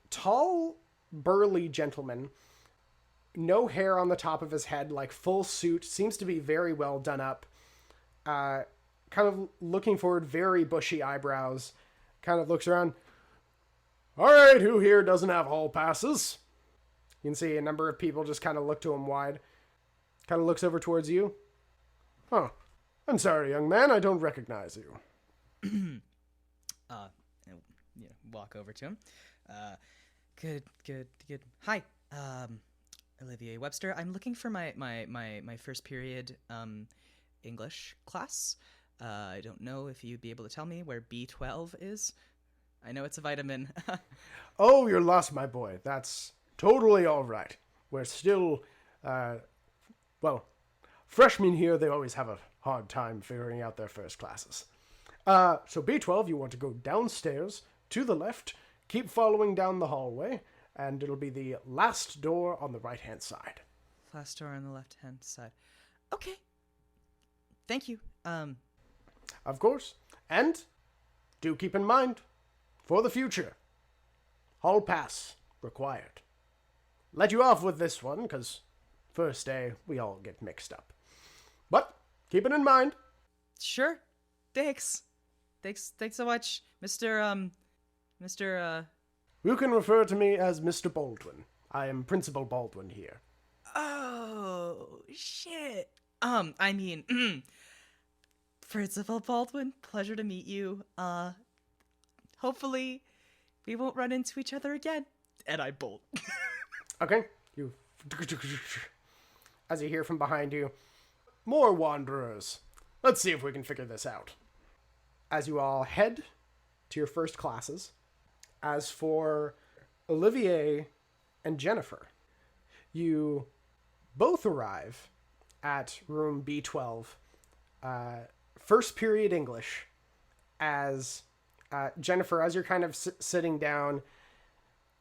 tall, burly gentleman, no hair on the top of his head, like full suit, seems to be very well done up, kind of looking forward, very bushy eyebrows, kind of looks around. "All right, who here doesn't have hall passes?" You can see a number of people just kind of look to him wide. Kind of looks over towards you. "Huh. I'm sorry, young man, I don't recognize you." Walk over to him. Good. Hi, Olivier Webster. I'm looking for my first period English class. I don't know if you'd be able to tell me where B12 is. I know it's a vitamin. "Oh, you're lost, my boy. That's totally all right. We're still, freshmen here, they always have a hard time figuring out their first classes. So B12, you want to go downstairs, to the left, keep following down the hallway, and it'll be the last door on the right-hand side." Last door on the left-hand side. Okay. Thank you. Of course. And do keep in mind, for the future, hall pass required. Let you off with this one, because first day, we all get mixed up. But keep it in mind. Sure. Thanks so much, Mr. You can refer to me as Mr. Baldwin. I am Principal Baldwin here. Oh, shit. Principal Baldwin, pleasure to meet you. Hopefully we won't run into each other again. And I bolt. Okay. You... As you hear from behind you, more wanderers. Let's see if we can figure this out. As you all head to your first classes, as for Olivier and Jennifer, you both arrive at room B12, first period English, as Jennifer, as you're kind of sitting down,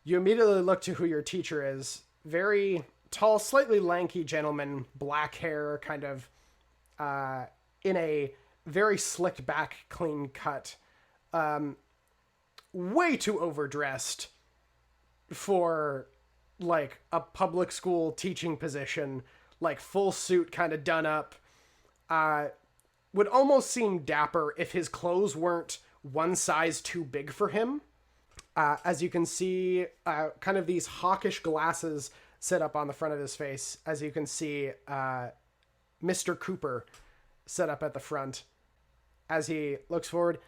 you immediately look to who your teacher is. Very tall, slightly lanky gentleman, black hair, kind of in a very slicked back, clean cut. Way too overdressed for, like, a public school teaching position. Like, full suit, kind of done up. Would almost seem dapper if his clothes weren't one size too big for him. As you can see, kind of these hawkish glasses set up on the front of his face. As you can see, Mr. Cooper set up at the front. As he looks forward,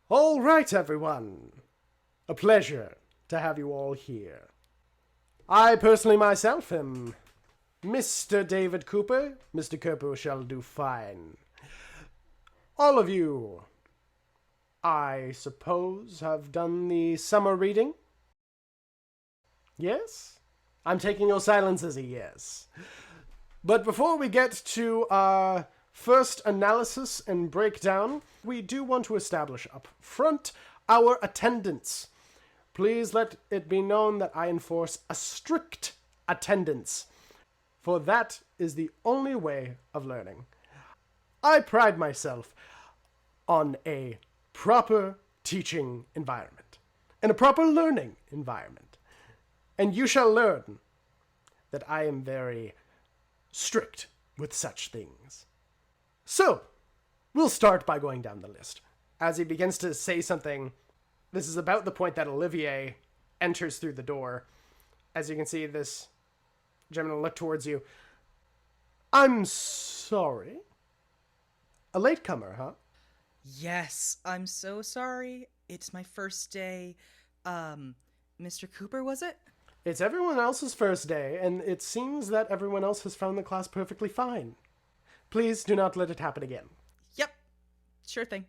all right, everyone. A pleasure to have you all here. I personally myself am Mr. David Cooper. Mr. Cooper shall do fine. All of you, I suppose, have done the summer reading? Yes? I'm taking your silence as a yes. But before we get to our first analysis and breakdown, we do want to establish up front our attendance. Please let it be known that I enforce a strict attendance, for that is the only way of learning. I pride myself on a proper teaching environment and a proper learning environment. And you shall learn that I am very strict with such things. So, we'll start by going down the list. As he begins to say something, this is about the point that Olivier enters through the door. As you can see, this gentleman look towards you. I'm sorry. A latecomer, huh? Yes, I'm so sorry. It's my first day. Mr. Cooper, was it? It's everyone else's first day, and it seems that everyone else has found the class perfectly fine. Please do not let it happen again. Yep. Sure thing.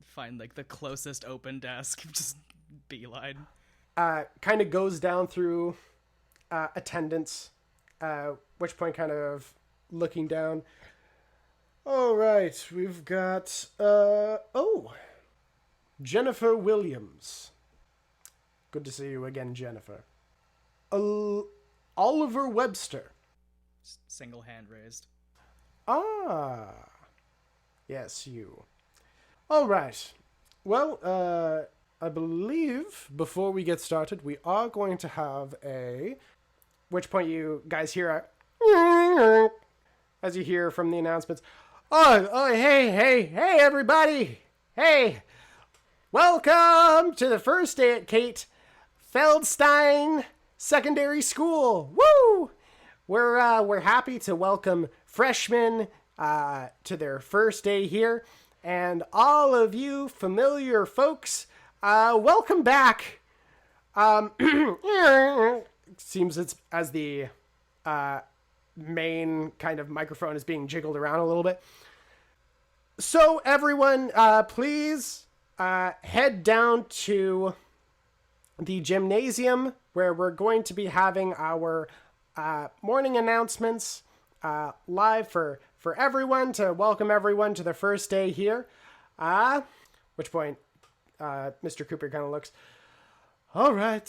Find, like, the closest open desk. Just beeline. Kind of goes down through attendance, which point kind of looking down. All right, we've got, Jennifer Williams. Good to see you again, Jennifer. Oliver Webster. Single hand raised. Ah. Yes, you. All right. Well, I believe before we get started, we are going to have which point you guys hear as you hear from the announcements. Oh, hey, everybody. Hey, welcome to the first day at Kate Feldstein Secondary School. Woo! We're happy to welcome freshmen to their first day here, and all of you familiar folks, welcome back. Seems it's as the main kind of microphone is being jiggled around a little bit. So everyone, please head down to the gymnasium where we're going to be having our morning announcements live for everyone to welcome everyone to the first day here. Which point Mr. Cooper kind of looks, all right.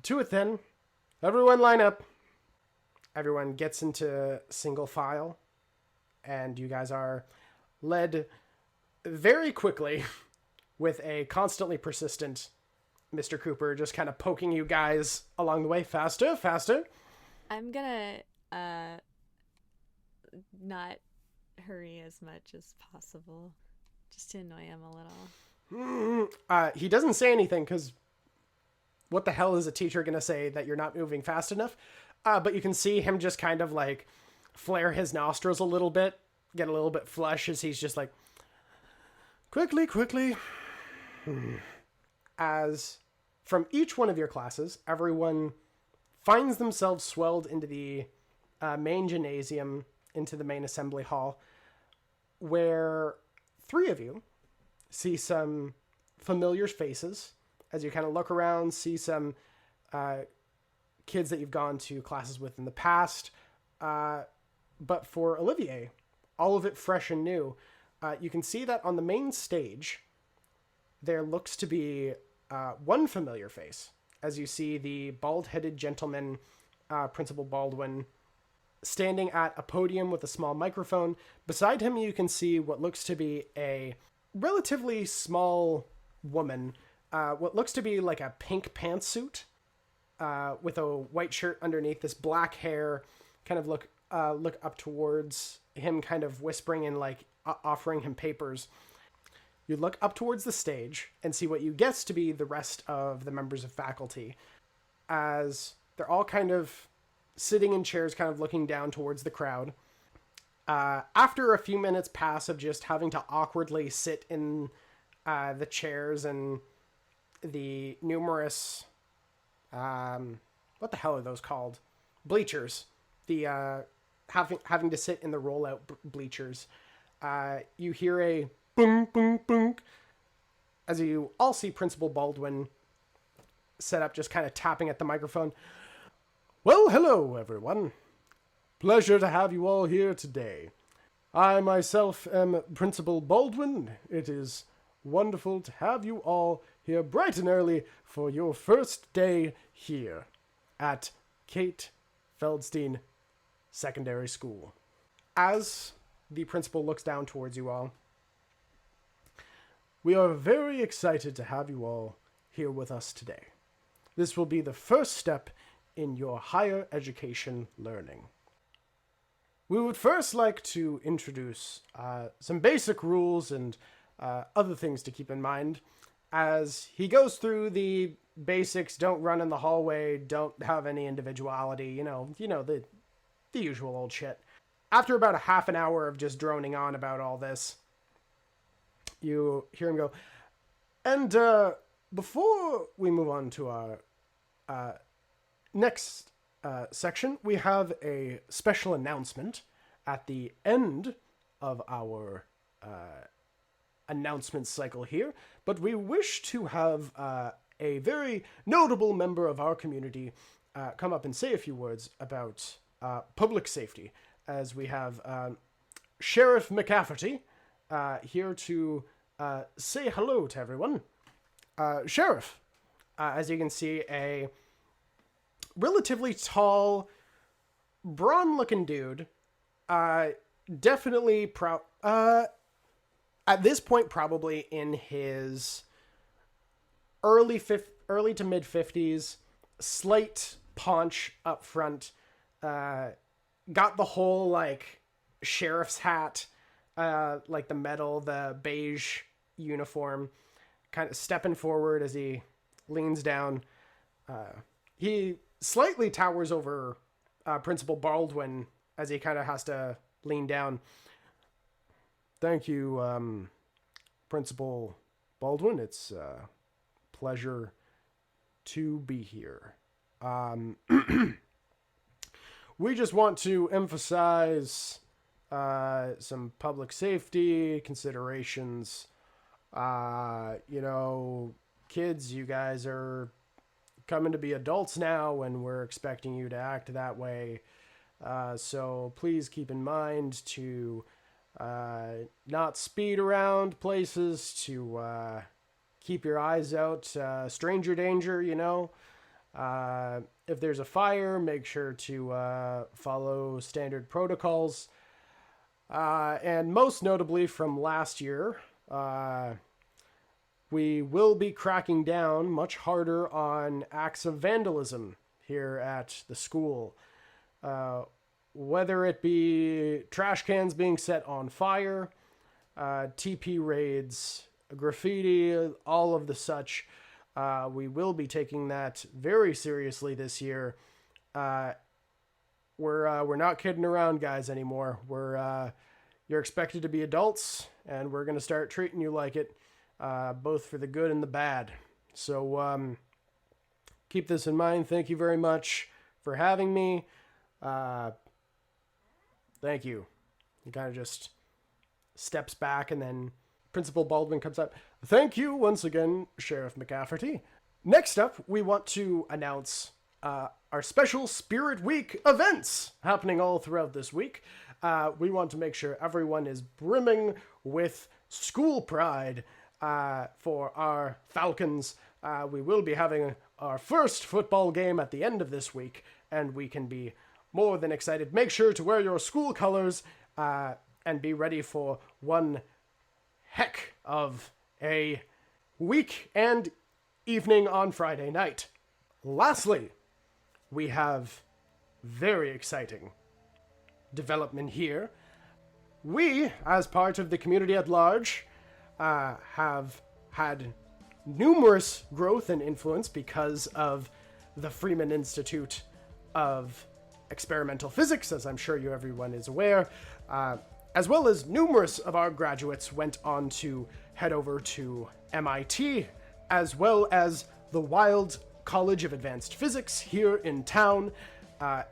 To it then. Everyone line up. Everyone gets into single file, and you guys are led very quickly with a constantly persistent Mr. Cooper just kind of poking you guys along the way. Faster. I'm gonna not hurry as much as possible, just to annoy him a little. He doesn't say anything, because what the hell is a teacher gonna say that you're not moving fast enough? But you can see him just kind of like flare his nostrils a little bit, get a little bit flush as he's just like, quickly. as from each one of your classes, everyone finds themselves swelled into the main gymnasium, into the main assembly hall, where 3 of you see some familiar faces as you kind of look around, see some kids that you've gone to classes with in the past. But for Olivier, all of it fresh and new. You can see that on the main stage, there looks to be one familiar face, as you see the bald-headed gentleman, Principal Baldwin, standing at a podium with a small microphone. Beside him, you can see what looks to be a relatively small woman, what looks to be like a pink pantsuit, with a white shirt underneath, this black hair, kind of look up towards him, kind of whispering and like offering him papers. You look up towards the stage and see what you guess to be the rest of the members of faculty, as they're all kind of sitting in chairs, kind of looking down towards the crowd. After a few minutes pass of just having to awkwardly sit in the chairs and the numerous, what the hell are those called? Bleachers. The having to sit in the rollout bleachers. You hear a boom, boom, boom, as you all see Principal Baldwin set up, just kind of tapping at the microphone. Well, hello, everyone. Pleasure to have you all here today. I myself am Principal Baldwin. It is wonderful to have you all here bright and early for your first day here at Kate Feldstein Secondary School. As the principal looks down towards you all, we are very excited to have you all here with us today. This will be the first step in your higher education learning. We would first like to introduce some basic rules and other things to keep in mind as he goes through the basics. Don't run in the hallway, don't have any individuality, you know, the usual old shit. After about a half an hour of just droning on about all this, you hear him go, and before we move on to our next section, we have a special announcement at the end of our announcement cycle here, but we wish to have a very notable member of our community come up and say a few words about public safety, as we have Sheriff McCafferty here to say hello to everyone. Sheriff, as you can see, a relatively tall, brawn-looking dude, definitely at this point probably in his early to mid 50s, slight paunch up front, got the whole like sheriff's hat, like the metal, the beige uniform, kind of stepping forward as he leans down. He slightly towers over Principal Baldwin as he kind of has to lean down. Thank you, Principal Baldwin. It's a pleasure to be here. We just want to emphasize some public safety considerations. Kids, you guys are coming to be adults now, and we're expecting you to act that way. So please keep in mind to not speed around places, to keep your eyes out. Stranger danger, If there's a fire, make sure to follow standard protocols. And most notably from last year, we will be cracking down much harder on acts of vandalism here at the school. Whether it be trash cans being set on fire, TP raids, graffiti, all of the such. We will be taking that very seriously this year. We're not kidding around, guys, anymore. You're expected to be adults, and we're going to start treating you like it, both for the good and the bad. So, keep this in mind. Thank you very much for having me. Thank you. He kind of just steps back, and then Principal Baldwin comes up. Thank you once again, Sheriff McCafferty. Next up, we want to announce our special Spirit Week events happening all throughout this week. We want to make sure everyone is brimming with school pride for our Falcons. We will be having our first football game at the end of this week, and we can be more than excited. Make sure to wear your school colors and be ready for one heck of a week and evening on Friday night. Lastly, we have very exciting development here. We, as part of the community at large, have had numerous growth and influence because of the Freeman Institute of Experimental Physics, as I'm sure everyone is aware, as well as numerous of our graduates went on to head over to MIT, as well as the Wild College of Advanced Physics here in town,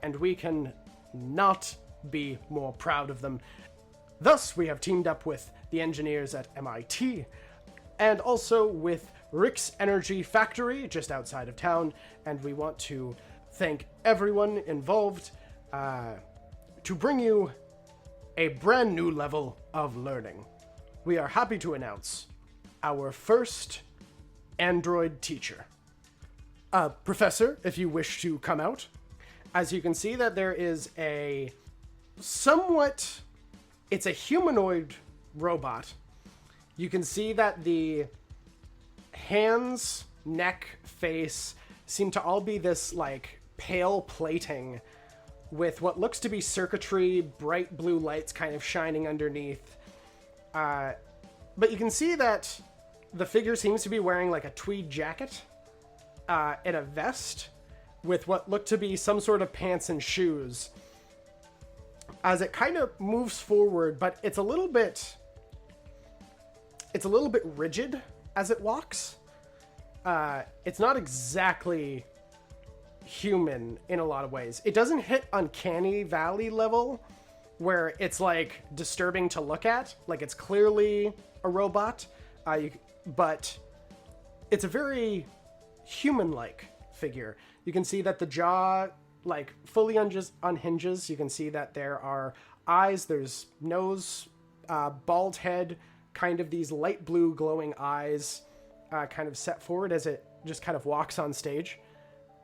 and we can not be more proud of them. Thus, we have teamed up with the engineers at MIT, and also with Rick's Energy Factory, just outside of town, and we want to thank everyone involved to bring you a brand new level of learning. We are happy to announce our first android teacher. Professor, if you wish to come out. As you can see that there is a somewhat... It's a humanoid robot. You can see that the hands, neck, face seem to all be this, like, pale plating with what looks to be circuitry, bright blue lights kind of shining underneath. But you can see that the figure seems to be wearing, like, a tweed jacket and a vest with what look to be some sort of pants and shoes. As it kind of moves forward, but it's a little bit rigid as it walks. It's not exactly human in a lot of ways. It doesn't hit uncanny valley level where it's like disturbing to look at, like it's clearly a robot, but it's a very human-like figure. You can see that the jaw like fully unhinges. You can see that there are eyes, there's nose, bald head, kind of these light blue glowing eyes kind of set forward as it just kind of walks on stage.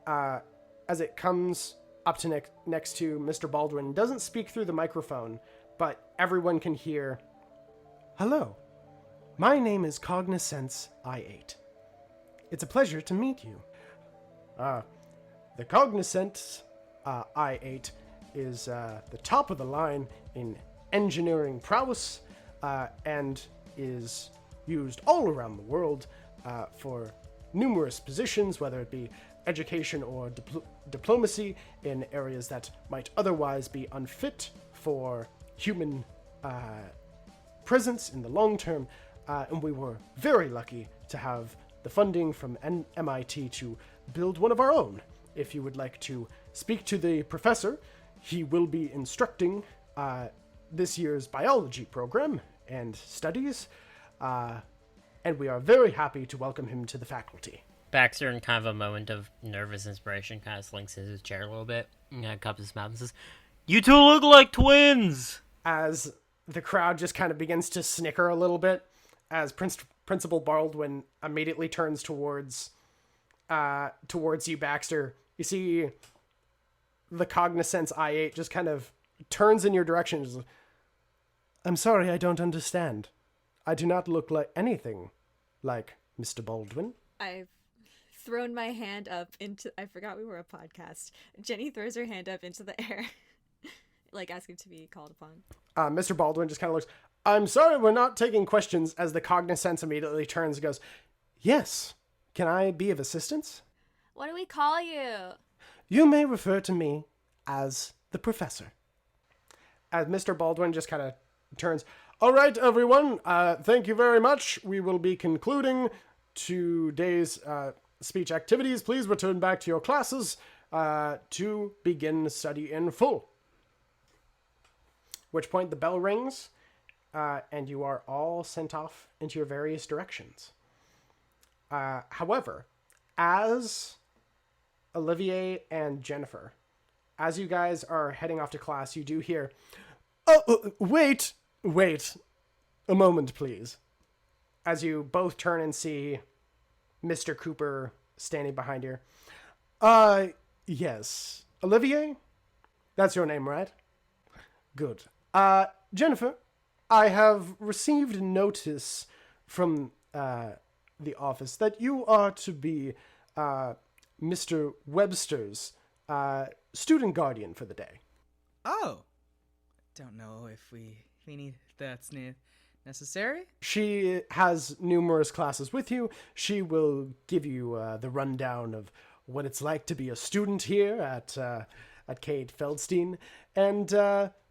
As it comes up to next to Mr. Baldwin, doesn't speak through the microphone, but everyone can hear, "Hello, my name is Cognizance I8. It's a pleasure to meet you. The Cognizance I8 is the top of the line in engineering prowess and is used all around the world for numerous positions, whether it be education or diplomacy in areas that might otherwise be unfit for human presence in the long term. And we were very lucky to have the funding from MIT to build one of our own. If you would like to speak to the professor, he will be instructing this year's biology program and studies, and we are very happy to welcome him to the faculty." Baxter, in kind of a moment of nervous inspiration, kind of slinks into his chair a little bit, and cups his mouth and says, "You two look like twins!" As the crowd just kind of begins to snicker a little bit, as Principal Baldwin immediately turns towards you, Baxter. You see the Cognizance I8 just kind of turns in your direction. "I'm sorry, I don't understand. I do not look like anything like Mr. Baldwin." I've thrown my hand up into... I forgot we were a podcast. Jenny throws her hand up into the air, like asking to be called upon. Mr. Baldwin just kind of looks, "I'm sorry, we're not taking questions," as the Cognizance immediately turns and goes, "Yes, can I be of assistance?" What do we call you? "You may refer to me as the professor." As Mr. Baldwin just kind of turns, "All right, everyone, thank you very much. We will be concluding today's speech activities. Please return back to your classes to begin study in full. Which point the bell rings, and you are all sent off into your various directions. However, as Olivier and Jennifer, as you guys are heading off to class, you do hear, wait, a moment, please. As you both turn and see Mr. Cooper standing behind you. Yes. Olivier? That's your name, right? Good. Jennifer, I have received notice from, the office that you are to be, Mr. Webster's, student guardian for the day. Oh. Don't know if we need that's necessary. She has numerous classes with you. She will give you the rundown of what it's like to be a student here at Kate Feldstein, and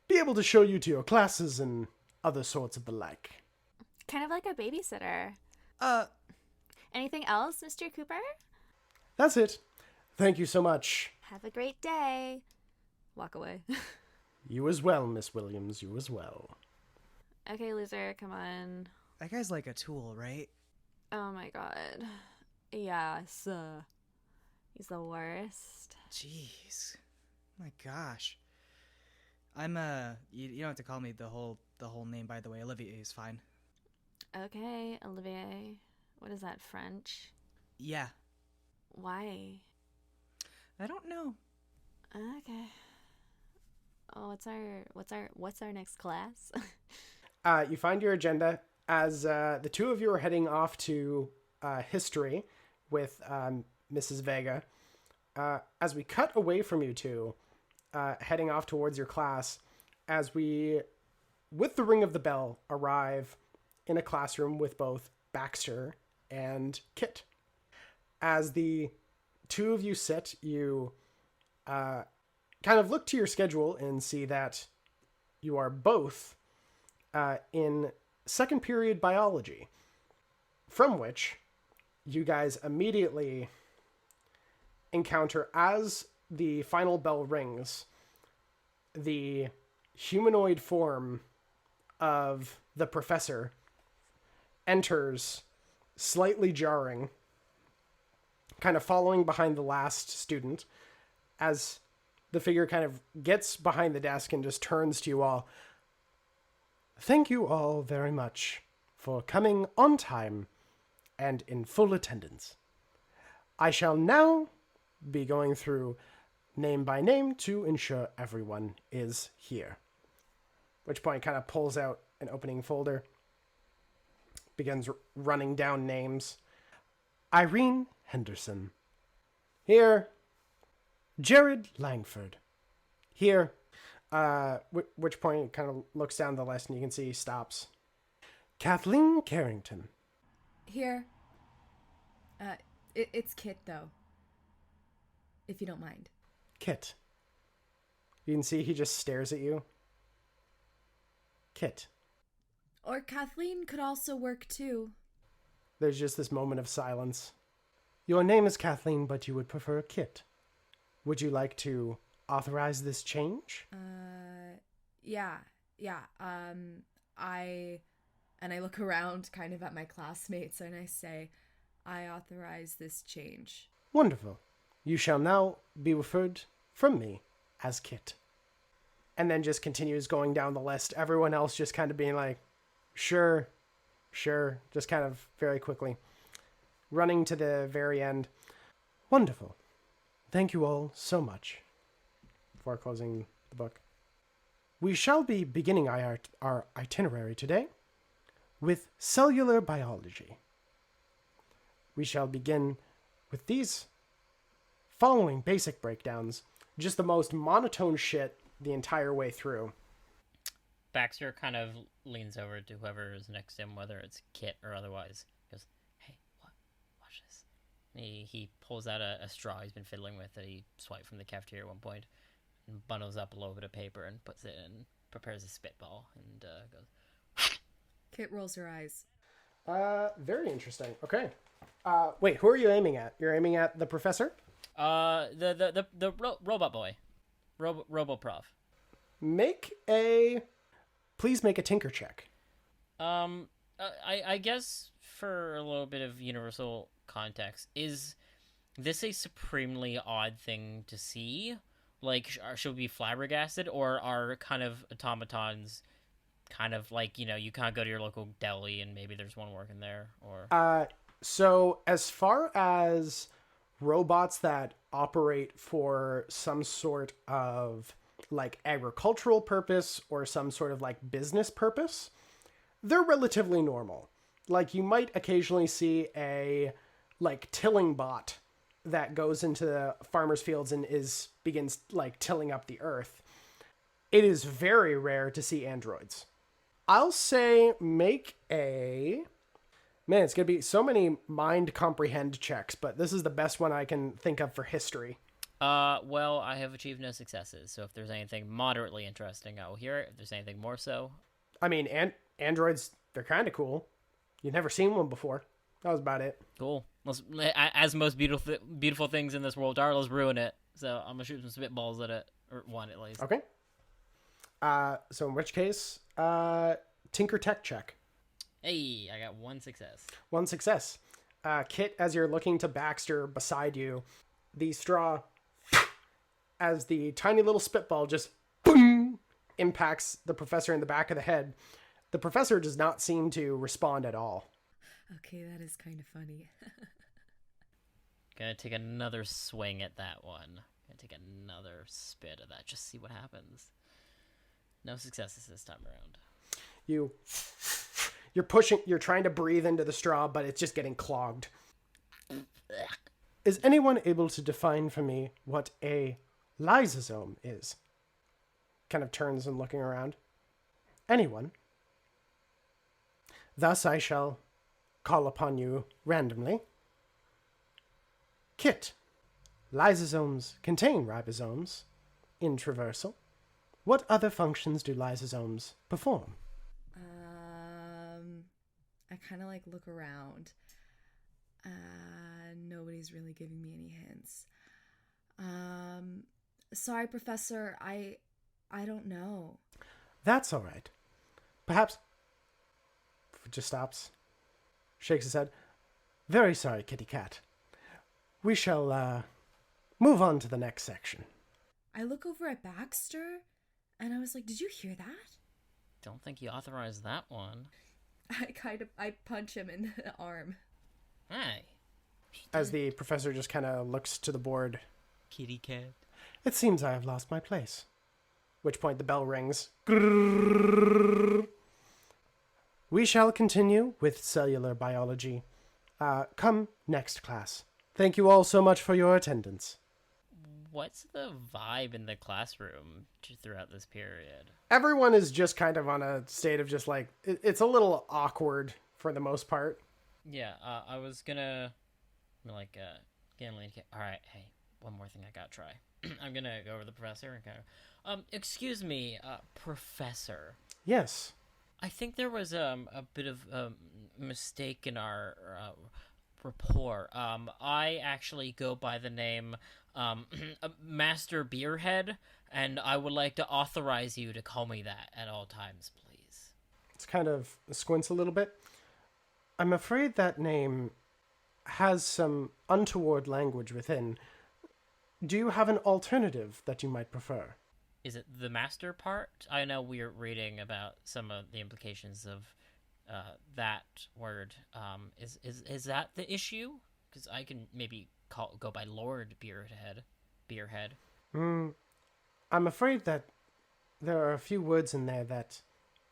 be able to show you to your classes and other sorts of the like. Kind of like a babysitter. Anything else, Mr. Cooper? That's it. Thank you so much. Have a great day. Walk away. You as well, Miss Williams. You as well. Okay, loser, come on. That guy's like a tool, right? Oh my god. Yeah, he's the worst. Jeez. My gosh. I'm you don't have to call me the whole name, by the way. Olivier is fine. Okay, Olivier. What is that, French? Yeah. Why? I don't know. Okay. Oh, what's our next class? You find your agenda as the two of you are heading off to history with Mrs. Vega. As we cut away from you two, heading off towards your class, as we, with the ring of the bell, arrive in a classroom with both Baxter and Kit. As the two of you sit, you kind of look to your schedule and see that you are both in second period biology, from which you guys immediately encounter, as the final bell rings, the humanoid form of the professor enters, slightly jarring, kind of following behind the last student, as the figure kind of gets behind the desk and just turns to you all. Thank you all very much for coming on time and in full attendance. I shall now be going through name by name to ensure everyone is here. Which point kind of pulls out an opening folder, begins running down names. Irene Henderson. Here. Jared Langford. Here. Which point kind of looks down the list and you can see he stops. Kathleen Kerrington. Here. It's Kit, though. If you don't mind. Kit. You can see he just stares at you. Kit. Or Kathleen could also work, too. There's just this moment of silence. Your name is Kathleen, but you would prefer Kit. Would you like to authorize this change? Yeah. I look around kind of at my classmates and I say, I authorize this change. Wonderful. You shall now be referred from me as Kit. And then just continues going down the list. Everyone else just kind of being like, sure, just kind of very quickly. Running to the very end. Wonderful. Thank you all so much. Before closing the book. We shall be beginning our itinerary today with cellular biology. We shall begin with these following basic breakdowns. Just the most monotone shit the entire way through. Baxter kind of leans over to whoever is next to him, whether it's Kit or otherwise. He goes, hey, watch this. And he pulls out a straw he's been fiddling with that he swiped from the cafeteria at one point, and bundles up a little bit of paper and puts it in, prepares a spitball, and goes. Kit rolls her eyes. Very interesting. Okay. Wait, who are you aiming at? You're aiming at the professor? Robot boy. Roboprof. Please make a tinker check. I guess for a little bit of universal context, is this a supremely odd thing to see? Like, should we be flabbergasted, or are kind of automatons kind of like, you kind of go to your local deli and maybe there's one working there? Or So as far as robots that operate for some sort of like agricultural purpose or some sort of like business purpose, they're relatively normal. Like, you might occasionally see a like tilling bot that goes into the farmer's fields and begins like tilling up the earth. It is very rare to see androids. I'll say make a... Man, it's going to be so many mind comprehend checks, but this is the best one I can think of for history. Well, I have achieved no successes, so if there's anything moderately interesting, I will hear it. If there's anything more so... I mean, androids, they're kind of cool. You've never seen one before. That was about it. Cool. As most beautiful things in this world are, let's ruin it. So I'm gonna shoot some spitballs at it, or one at least. Okay. So in which case, tinker tech check. Hey, I got one success. One success. Kit, as you're looking to Baxter beside you, the straw, as the tiny little spitball just boom, impacts the professor in the back of the head. The professor does not seem to respond at all. Okay, that is kind of funny. Gonna take another swing at that one. Gonna take another spit at that. Just see what happens. No successes this time around. You're trying to breathe into the straw, but it's just getting clogged. Is anyone able to define for me what a lysosome is? Kind of turns and looking around. Anyone? Thus I shall call upon you randomly. Kit. Lysosomes contain ribosomes. Intraversal. What other functions do lysosomes perform? I kind of like look around. Nobody's really giving me any hints. Sorry, Professor. I don't know. That's all right. Perhaps... Just stops. Shakes his head. Very sorry, kitty cat. We shall, move on to the next section. I look over at Baxter, and I was like, did you hear that? Don't think he authorized that one. I punch him in the arm. Hey. As the professor just kind of looks to the board. Kitty cat. It seems I have lost my place. Which point the bell rings. We shall continue with cellular biology. Come next class. Thank you all so much for your attendance. What's the vibe in the classroom throughout this period? Everyone is just kind of on a state of just like, it's a little awkward for the most part. Yeah, I was gonna, like, all right, hey, one more thing I gotta try. I'm gonna go over to the professor and kind of, excuse me, professor. Yes. I think there was a bit of a mistake in our rapport. I actually go by the name Master Beerhead, and I would like to authorize you to call me that at all times, please. It's kind of squints a little bit. I'm afraid that name has some untoward language within. Do you have an alternative that you might prefer? Is it the master part? I know we're reading about some of the implications of that word. Is that the issue? Because I can maybe go by Lord Beerhead. I'm afraid that there are a few words in there that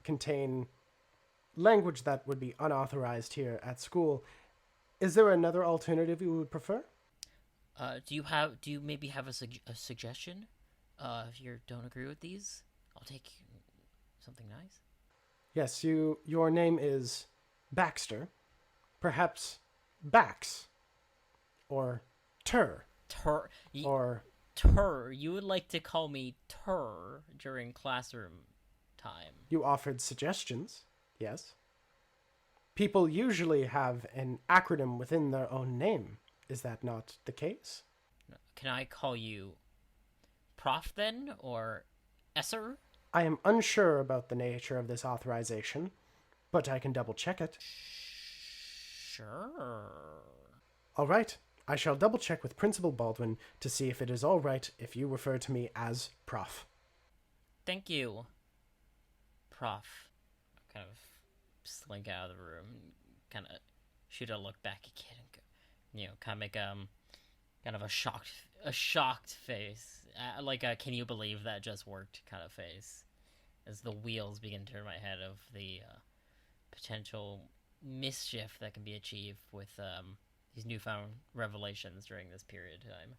contain language that would be unauthorized here at school. Is there another alternative you would prefer? Do you maybe have a suggestion? If you don't agree with these, I'll take something nice. Yes, your name is Baxter. Perhaps Bax. Or Tur. Tur. You would like to call me Tur during classroom time. You offered suggestions, yes. People usually have an acronym within their own name. Is that not the case? Can I call you Prof then, or Esser? I am unsure about the nature of this authorization, but I can double check it. Sure. All right. I shall double check with Principal Baldwin to see if it is all right if you refer to me as Prof. Thank you, Prof. Kind of slink out of the room, kind of shoot a look back at Kid, and kind of make kind of a shocked face, like a "Can you believe that just worked?" kind of face, as the wheels begin to turn in my head of the potential mischief that can be achieved with these newfound revelations during this period of time.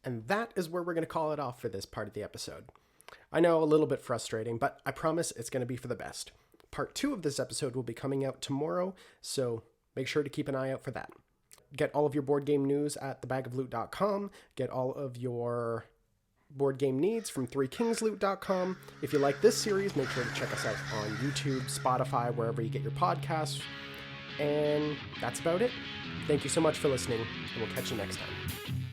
And that is where we're going to call it off for this part of the episode. I know, a little bit frustrating, but I promise it's going to be for the best. Part 2 of this episode will be coming out tomorrow, so make sure to keep an eye out for that. Get all of your board game news at thebagofloot.com. Get all of your board game needs from threekingsloot.com. If you like this series, make sure to check us out on YouTube, Spotify, wherever you get your podcasts. And that's about it. Thank you so much for listening, and we'll catch you next time.